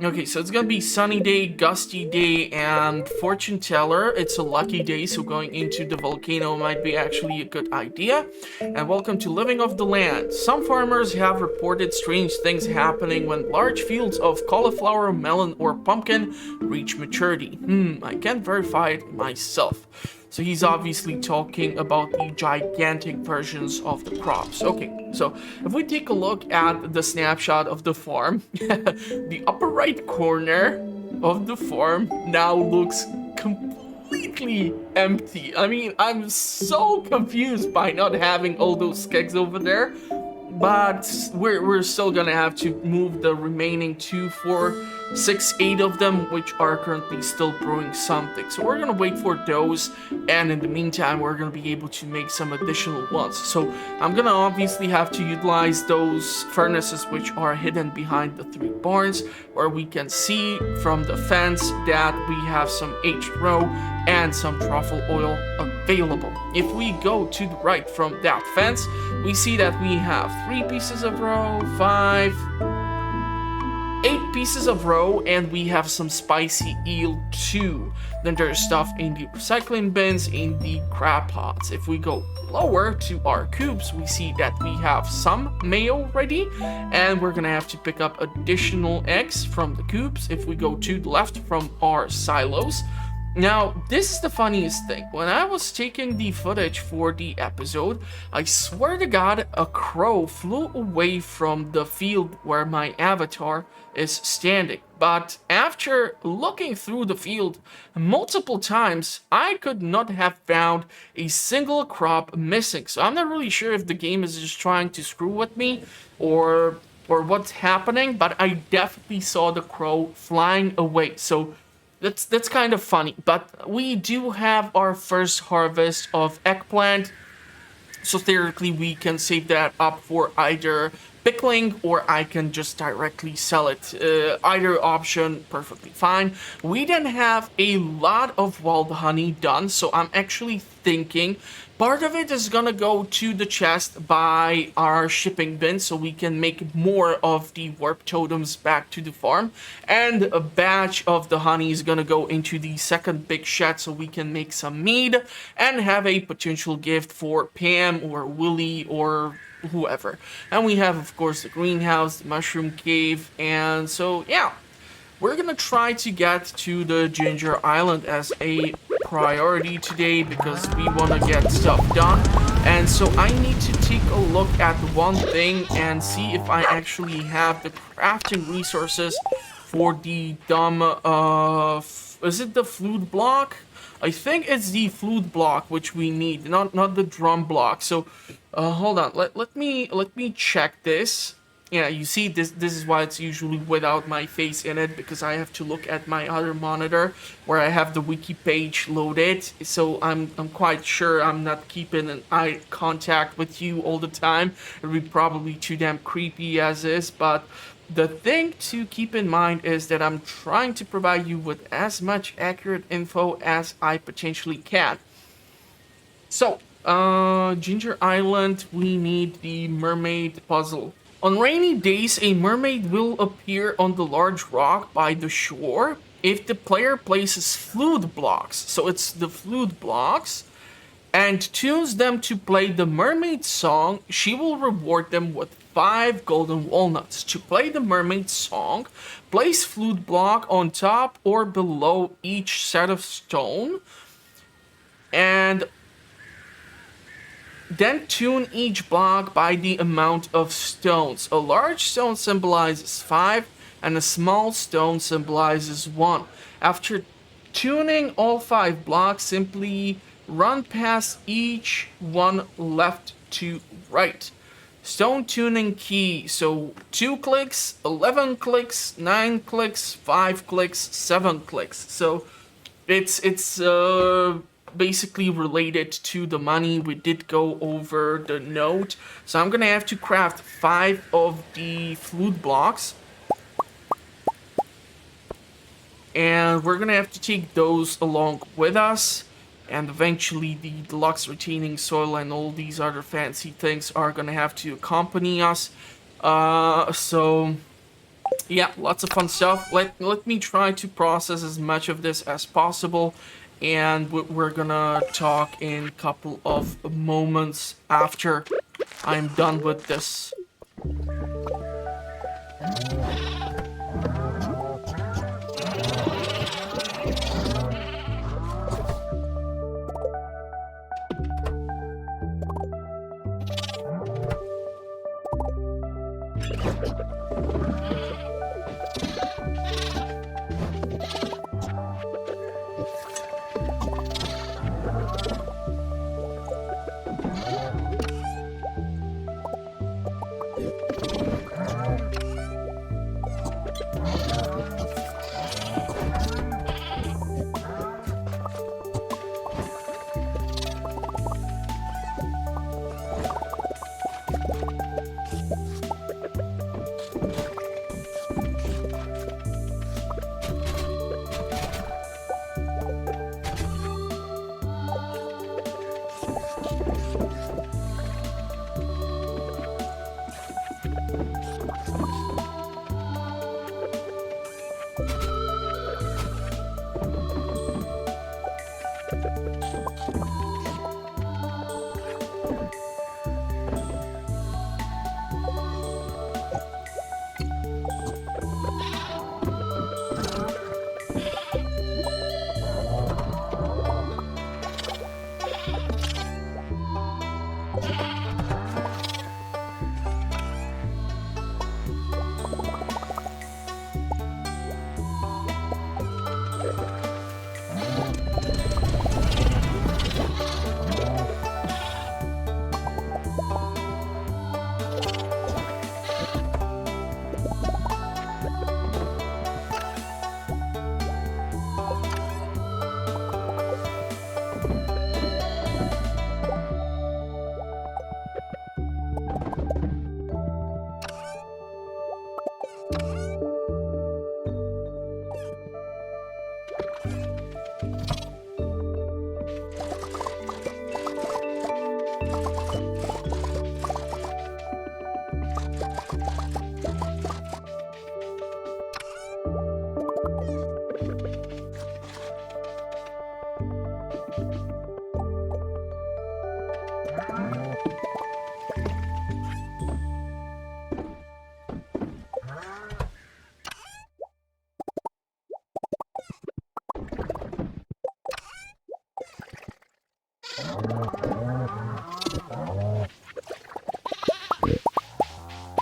Okay, so it's gonna be sunny day, gusty day, and fortune teller. It's a lucky day, so going into the volcano might be actually a good idea. And welcome to Living Off the Land. Some farmers have reported strange things happening when large fields of cauliflower, melon, or pumpkin reach maturity. I can't verify it myself. So he's obviously talking about the gigantic versions of the crops. Okay, so if we take a look at the snapshot of the farm, the upper right corner of the farm now looks completely empty. I mean, I'm so confused by not having all those kegs over there. But we're still gonna have to move the remaining 2, 4, 6, 8 of them, which are currently still brewing something. So we're gonna wait for those, and in the meantime, we're gonna be able to make some additional ones. So I'm gonna obviously have to utilize those furnaces which are hidden behind the 3 barns, where we can see from the fence that we have some aged roe and some truffle oil available. If we go to the right from that fence, we see that we have 3 pieces of roe, 5, pieces of roe, and we have some spicy eel too. Then there's stuff in the recycling bins, in the crab pots. If we go lower to our cubes, we see that we have some mayo ready, and we're gonna have to pick up additional eggs from the cubes if we go to the left from our silos. Now, this is the funniest thing. When I was taking the footage for the episode, I swear to God, a crow flew away from the field where my avatar is standing. But after looking through the field multiple times, I could not have found a single crop missing. So I'm not really sure if the game is just trying to screw with me or what's happening, but I definitely saw the crow flying away. So that's kind of funny, but we do have our first harvest of eggplant, so theoretically we can save that up for either pickling or I can just directly sell it. Either option, perfectly fine. We then have a lot of wild honey done, so I'm actually thinking part of it is gonna go to the chest by our shipping bin so we can make more of the warp totems back to the farm, and a batch of the honey is gonna go into the second big shed so we can make some mead and have a potential gift for Pam or Willie or whoever. And we have, of course, the greenhouse, the mushroom cave, and so yeah, we're gonna try to get to the Ginger Island as a priority today because we want to get stuff done. And so I need to take a look at one thing and see if I actually have the crafting resources for the dumb is it the flute block? I think it's the flute block which we need, not the drum block. So hold on, let me check this. Yeah, you see, this is why it's usually without my face in it, because I have to look at my other monitor where I have the wiki page loaded. So I'm quite sure I'm not keeping an eye contact with you all the time. It would be probably too damn creepy as is, but the thing to keep in mind is that I'm trying to provide you with as much accurate info as I potentially can. So, Ginger Island, we need the Mermaid Puzzle. On rainy days, a mermaid will appear on the large rock by the shore if the player places flute blocks. So it's the flute blocks, and tunes them to play the Mermaid Song. She will reward them with 5 golden walnuts. To play the Mermaid Song, place flute block on top or below each set of stone, and then tune each block by the amount of stones. A large stone symbolizes 5 and a small stone symbolizes 1. After tuning all 5 blocks, simply run past each one left to right. Stone tuning key, so 2 clicks, 11 clicks, 9 clicks, 5 clicks, 7 clicks. So it's basically related to the money. We did go over the note, so I'm gonna have to craft 5 of the flute blocks, and we're gonna have to take those along with us, and eventually the deluxe retaining soil and all these other fancy things are gonna have to accompany us. So yeah, lots of fun stuff. Let me try to process as much of this as possible, and we're gonna talk in a couple of moments after I'm done with this.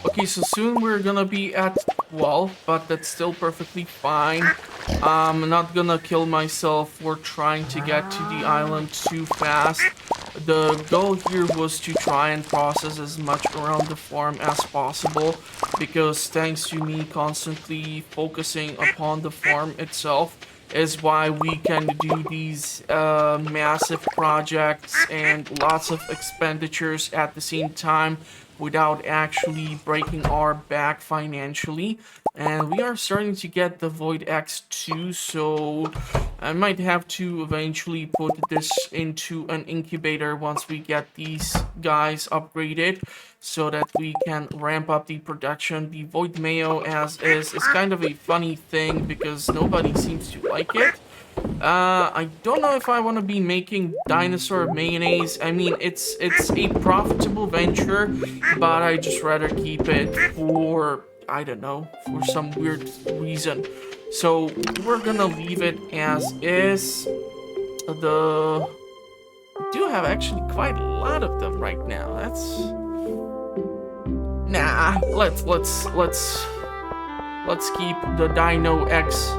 Okay, so soon we're gonna be at 12, but that's still perfectly fine. I'm not gonna kill myself for trying to get to the island too fast. The goal here was to try and process as much around the farm as possible, because thanks to me constantly focusing upon the farm itself is why we can do these massive projects and lots of expenditures at the same time without actually breaking our back financially. And we are starting to get the Void X2, so I might have to eventually put this into an incubator once we get these guys upgraded, so that we can ramp up the production. The Void Mayo as is kind of a funny thing because nobody seems to like it. I don't know if I want to be making dinosaur mayonnaise. I mean, it's a profitable venture, but I just rather keep it for, I don't know, for some weird reason. So we're gonna leave it as is. I do have actually quite a lot of them right now. That's nah. Let's keep the Dino X.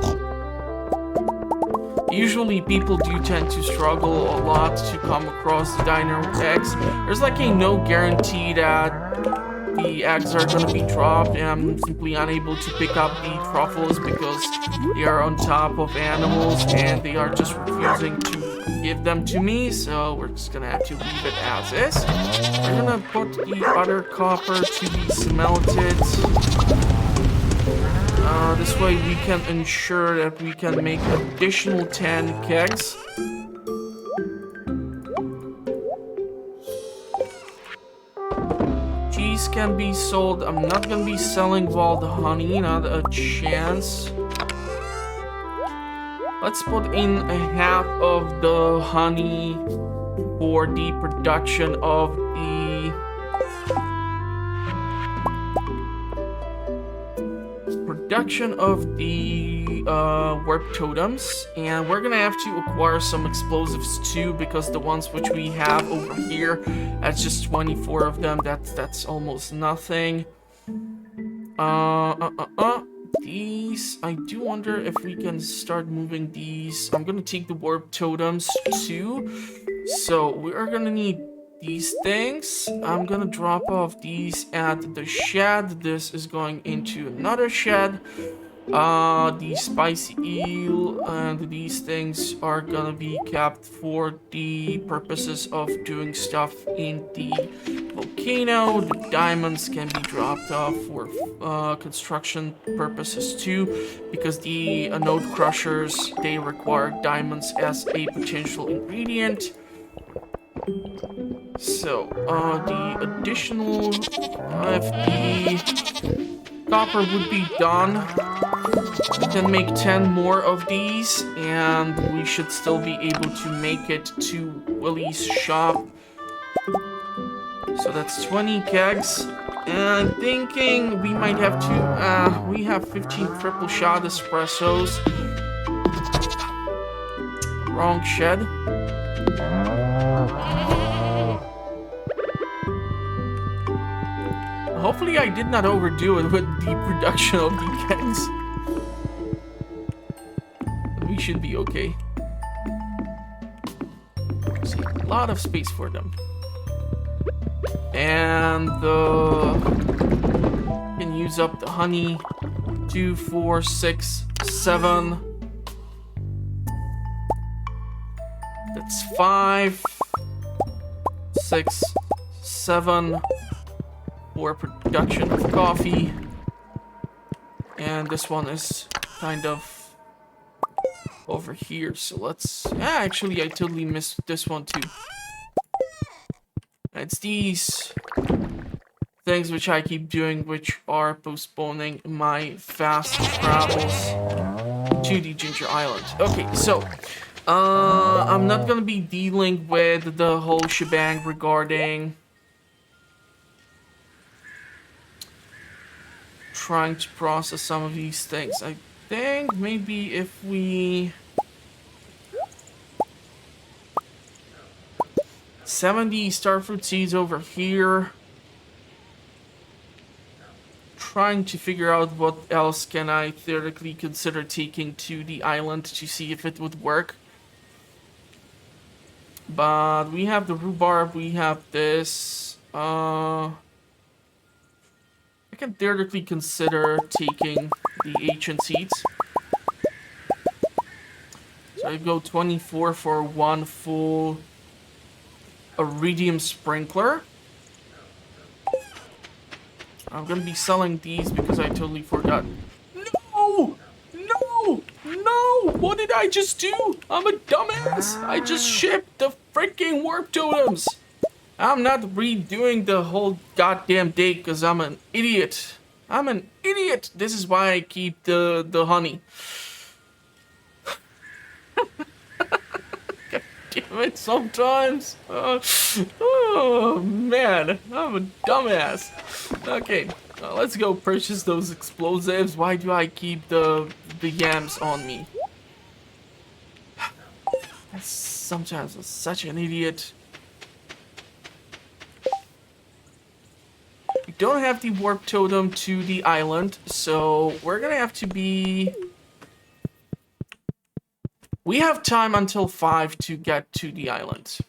Usually people do tend to struggle a lot to come across the Dino X. There's like a no guarantee that the eggs are gonna be dropped, and I'm simply unable to pick up the truffles because they are on top of animals and they are just refusing to give them to me, so we're just gonna have to leave it as is. We're gonna put the other copper to be smelted. This way we can ensure that we can make additional 10 kegs. Cheese can be sold. I'm not gonna be selling wild honey, not a chance. Let's put in a half of the honey for the production of the warp totems, and we're gonna have to acquire some explosives too, because the ones which we have over here, that's just 24 of them. That's almost nothing. These, I do wonder if we can start moving these. I'm gonna take the warp totems too, so we are gonna need these things. I'm gonna drop off these at the shed. This is going into another shed. The spicy eel and these things are gonna be kept for the purposes of doing stuff in the volcano. The diamonds can be dropped off for construction purposes too, because the node crushers, they require diamonds as a potential ingredient. So, the additional, if the copper would be done, we can make 10 more of these, and we should still be able to make it to Willie's shop. So that's 20 kegs, and I'm thinking we might have to, we have 15 triple shot espressos. Wrong shed. Hopefully I did not overdo it with the production of the kegs. We should be okay. See, a lot of space for them. And can use up the honey. 2, 4, 6, 7. That's 5, 6, 7. For production of coffee, and this one is kind of over here, so let's actually I totally missed this one too. It's these things which I keep doing, which are postponing my fast travels to the Ginger Island. Okay, so I'm not gonna be dealing with the whole shebang regarding trying to process some of these things. I think maybe if we 70 starfruit seeds over here. Trying to figure out what else can I theoretically consider taking to the island to see if it would work. But we have the rhubarb, we have this. I can theoretically consider taking the ancient seeds. So I go 24 for one full iridium sprinkler. I'm gonna be selling these because I totally forgot. No! No! No! What did I just do? I'm a dumbass! I just shipped the freaking warp totems! I'm not redoing the whole goddamn day because I'm an idiot. I'm an idiot! This is why I keep the honey. God damn it, sometimes. Oh, man. I'm a dumbass. Okay, let's go purchase those explosives. Why do I keep the yams on me? Sometimes I'm such an idiot. We don't have the warp totem to the island, so we're gonna have to be... We have time until 5 to get to the island.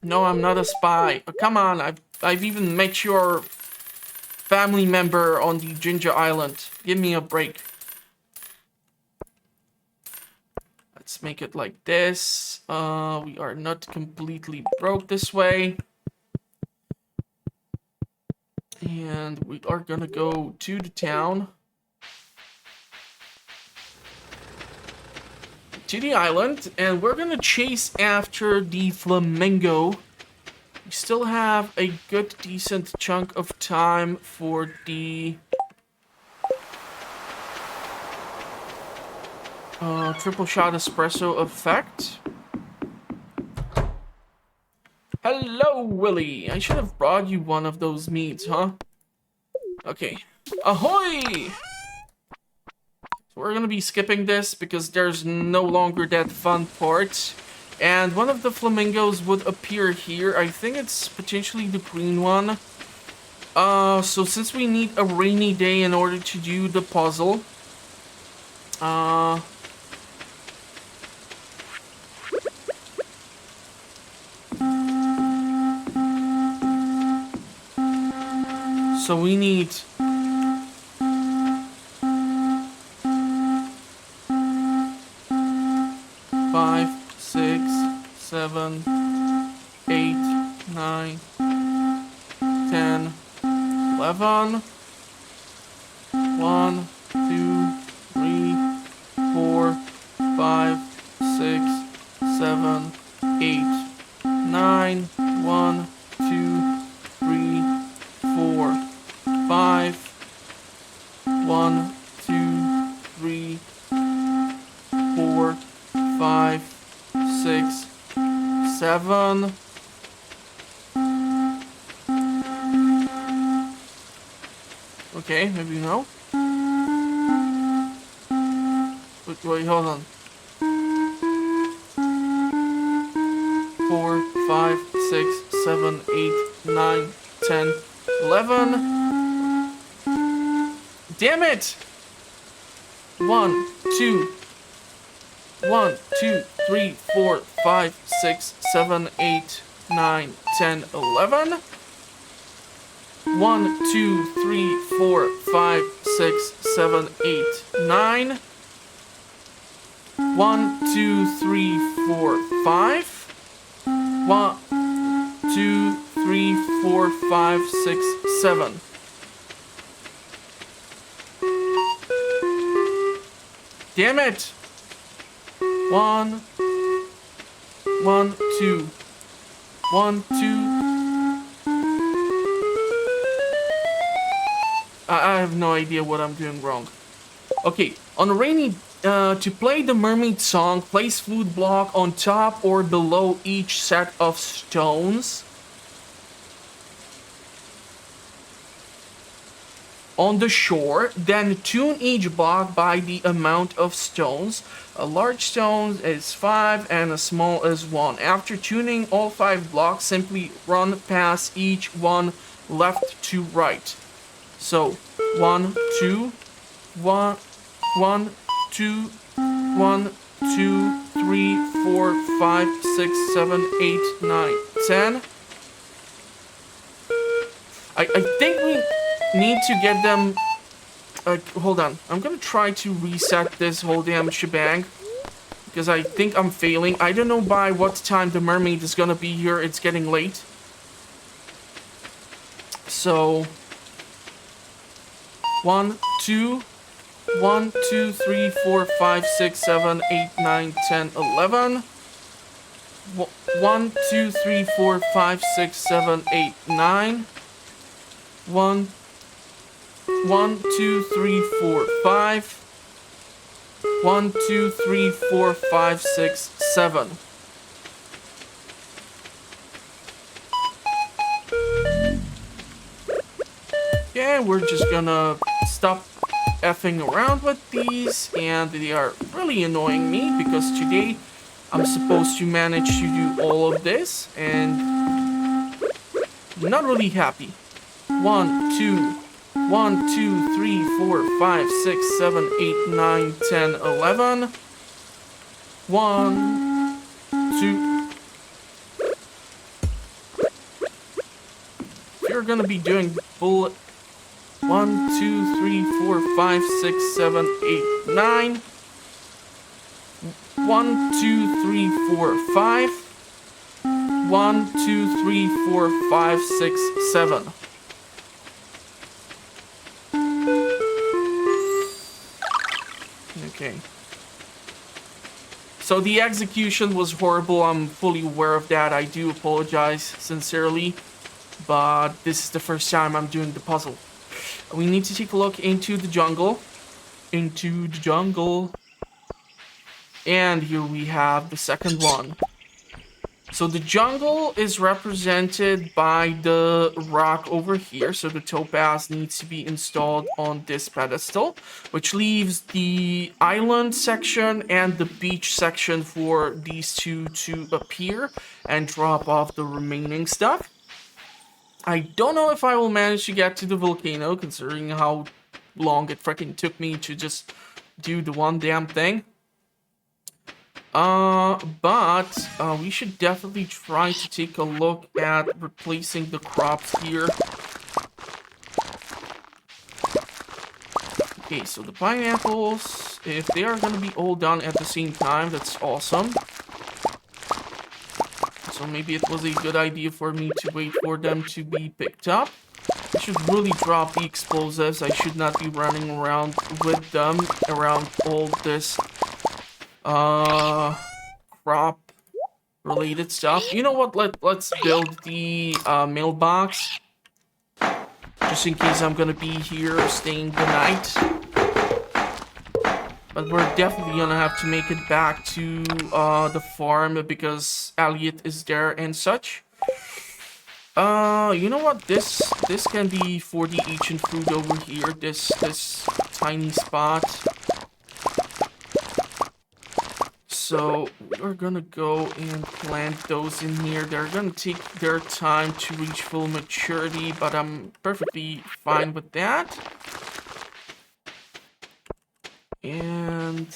No, I'm not a spy. Oh, come on, I've even met your family member on the Ginger Island. Give me a break. Let's make it like this. We are not completely broke this way. And we are gonna go to the town. To the island, and we're gonna chase after the flamingo. We still have a good, decent chunk of time for the triple shot espresso effect. Hello, Willy. I should have brought you one of those meats, huh? Okay. Ahoy! So we're gonna be skipping this because there's no longer that fun part. And one of the flamingos would appear here. I think it's potentially the green one. So since we need a rainy day in order to do the puzzle, so we need 5, 6, 7, 8, 9, 10, 11. 1, 2, 3, 4, 5, 6, 7, 8, 9. 1, 2, 3, 4, 5. 1, 2, 3, 4, 5, 6, 7. Okay, maybe no. Wait, hold on. 4, 5, 6, 7, 8, 9, 10, 11. Damn it! 1, 2, 1, 2, 3, 4, 5, 6, 7, 8, 9, 10, 11. 1, 2, 3, 4, 5, 6, 7, 8, 9. 1, 2, 3, 4, 5. 1, 2, 3, 4, 5, 6, 7. Damn it! 1, 1, 2. 1, 2. I have no idea what I'm doing wrong. Okay, on a rainy To play the Mermaid Song, place food block on top or below each set of stones. On the shore, then tune each block by the amount of stones. A large stone is 5 and a small is 1. After tuning all 5 blocks, simply run past each one left to right. So 1, 2, 1, 1, 2, 1, 2, 3, 4, 5, 6, 7, 8, 9, 10. I think we need to get them. Hold on. I'm gonna try to reset this whole damn shebang because I think I'm failing. I don't know by what time the mermaid is gonna be here. It's getting late. So 1, 2, 1, 2, 3, 4, 5, 6, 7, 8, 9, 10, 11. 1, 2, 3, 4, 5, 6, 7, 8, 9. 1, 2, 3, 4, 5. 1, 2, 3, 4, 5, 6, 7. Yeah, we're just gonna stop effing around with these, and they are really annoying me because today I'm supposed to manage to do all of this, and I'm not really happy. 1, 2, 1, 2, 3, 4, 5, 6, 7, 8, 9, 10, 11. 1, 2. If you're gonna be doing full 1, 2, 3, 4, 5, 6, 7, 8, 9. 1, 2, 3, 4, 5. 1, 2, 3, 4, 5, 6, 7. Okay. So the execution was horrible. I'm fully aware of that. I do apologize sincerely. But this is the first time I'm doing the puzzle. We need to take a look into the jungle. Into the jungle. And here we have the second one. So the jungle is represented by the rock over here. So the topaz needs to be installed on this pedestal, which leaves the island section and the beach section for these two to appear and drop off the remaining stuff. I don't know if I will manage to get to the volcano, considering how long it freaking took me to just do the one damn thing. But we should definitely try to take a look at replacing the crops here. Okay, so the pineapples, if they are gonna be all done at the same time, that's awesome. So maybe it was a good idea for me to wait for them to be picked up. I should really drop the explosives. I should not be running around with them around all this crop related stuff. You know what? Let's build the mailbox just in case I'm gonna be here staying the night. But we're definitely gonna have to make it back to the farm because Elliot is there and such. You know what? This can be for the ancient fruit over here. This tiny spot. So we're gonna go and plant those in here. They're gonna take their time to reach full maturity, but I'm perfectly fine with that. And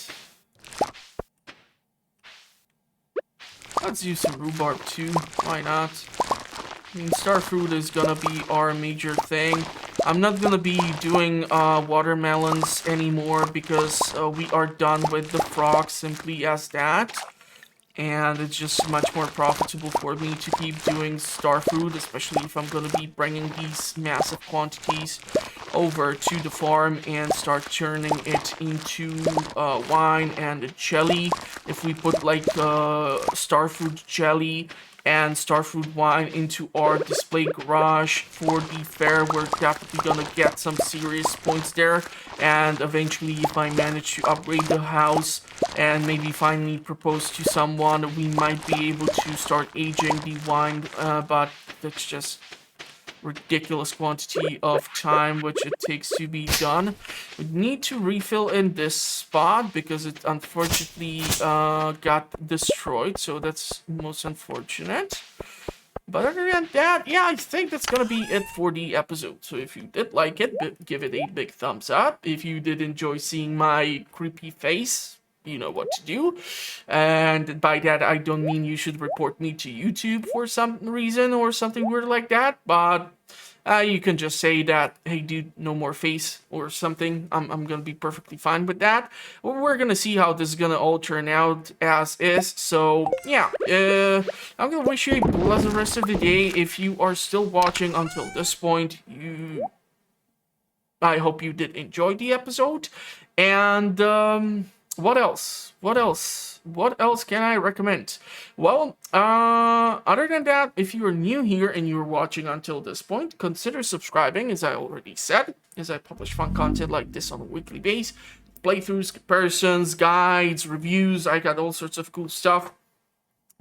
let's use some rhubarb too. Why not? I mean, starfruit is gonna be our major thing. I'm not gonna be doing watermelons anymore because we are done with the frogs simply as that. And it's just much more profitable for me to keep doing starfruit, especially if I'm gonna be bringing these massive quantities over to the farm and start turning it into wine and a jelly. If we put like starfruit jelly and starfruit wine into our display garage for the fair. We're definitely gonna get some serious points there, and eventually if I manage to upgrade the house and maybe finally propose to someone, we might be able to start aging the wine, but that's just ridiculous quantity of time which it takes to be done. We need to refill in this spot because it unfortunately got destroyed, so that's most unfortunate. But other than that, yeah, I think that's gonna be it for the episode. So if you did like it, give it a big thumbs up. If you did enjoy seeing my creepy face, you know what to do. And by that, I don't mean you should report me to YouTube for some reason or something weird like that, but you can just say that, hey dude, no more face or something. I'm gonna be perfectly fine with that. We're gonna see how this is gonna all turn out as is. So yeah, I'm gonna wish you a pleasant rest of the day. If you are still watching until this point, I hope you did enjoy the episode. And what else? What else? What else can I recommend? Well, other than that, if you are new here and you're watching until this point, consider subscribing, as I already said, as I publish fun content like this on a weekly basis. Playthroughs, comparisons, guides, reviews. I got all sorts of cool stuff.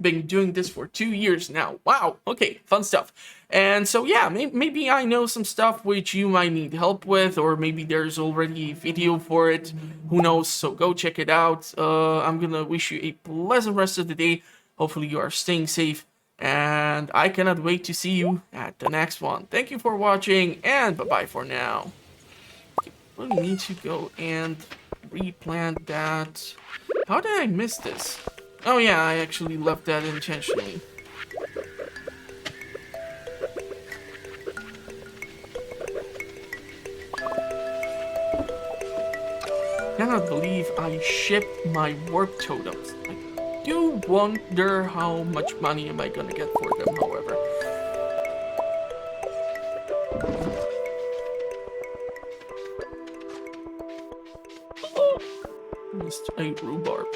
Been doing this for 2 years now. Wow. Okay, fun stuff. And so yeah, maybe I know some stuff which you might need help with, or maybe there's already a video for it. Who knows? So go check it out. I'm gonna wish you a pleasant rest of the day. Hopefully you are staying safe, and I cannot wait to see you at the next one. Thank you for watching, and bye-bye for now. Okay, really need to go and replant that. How did I miss this? Oh yeah, I actually left that intentionally. Cannot believe I shipped my warp totems. I do wonder how much money am I gonna get for them, however. Missed a rhubarb.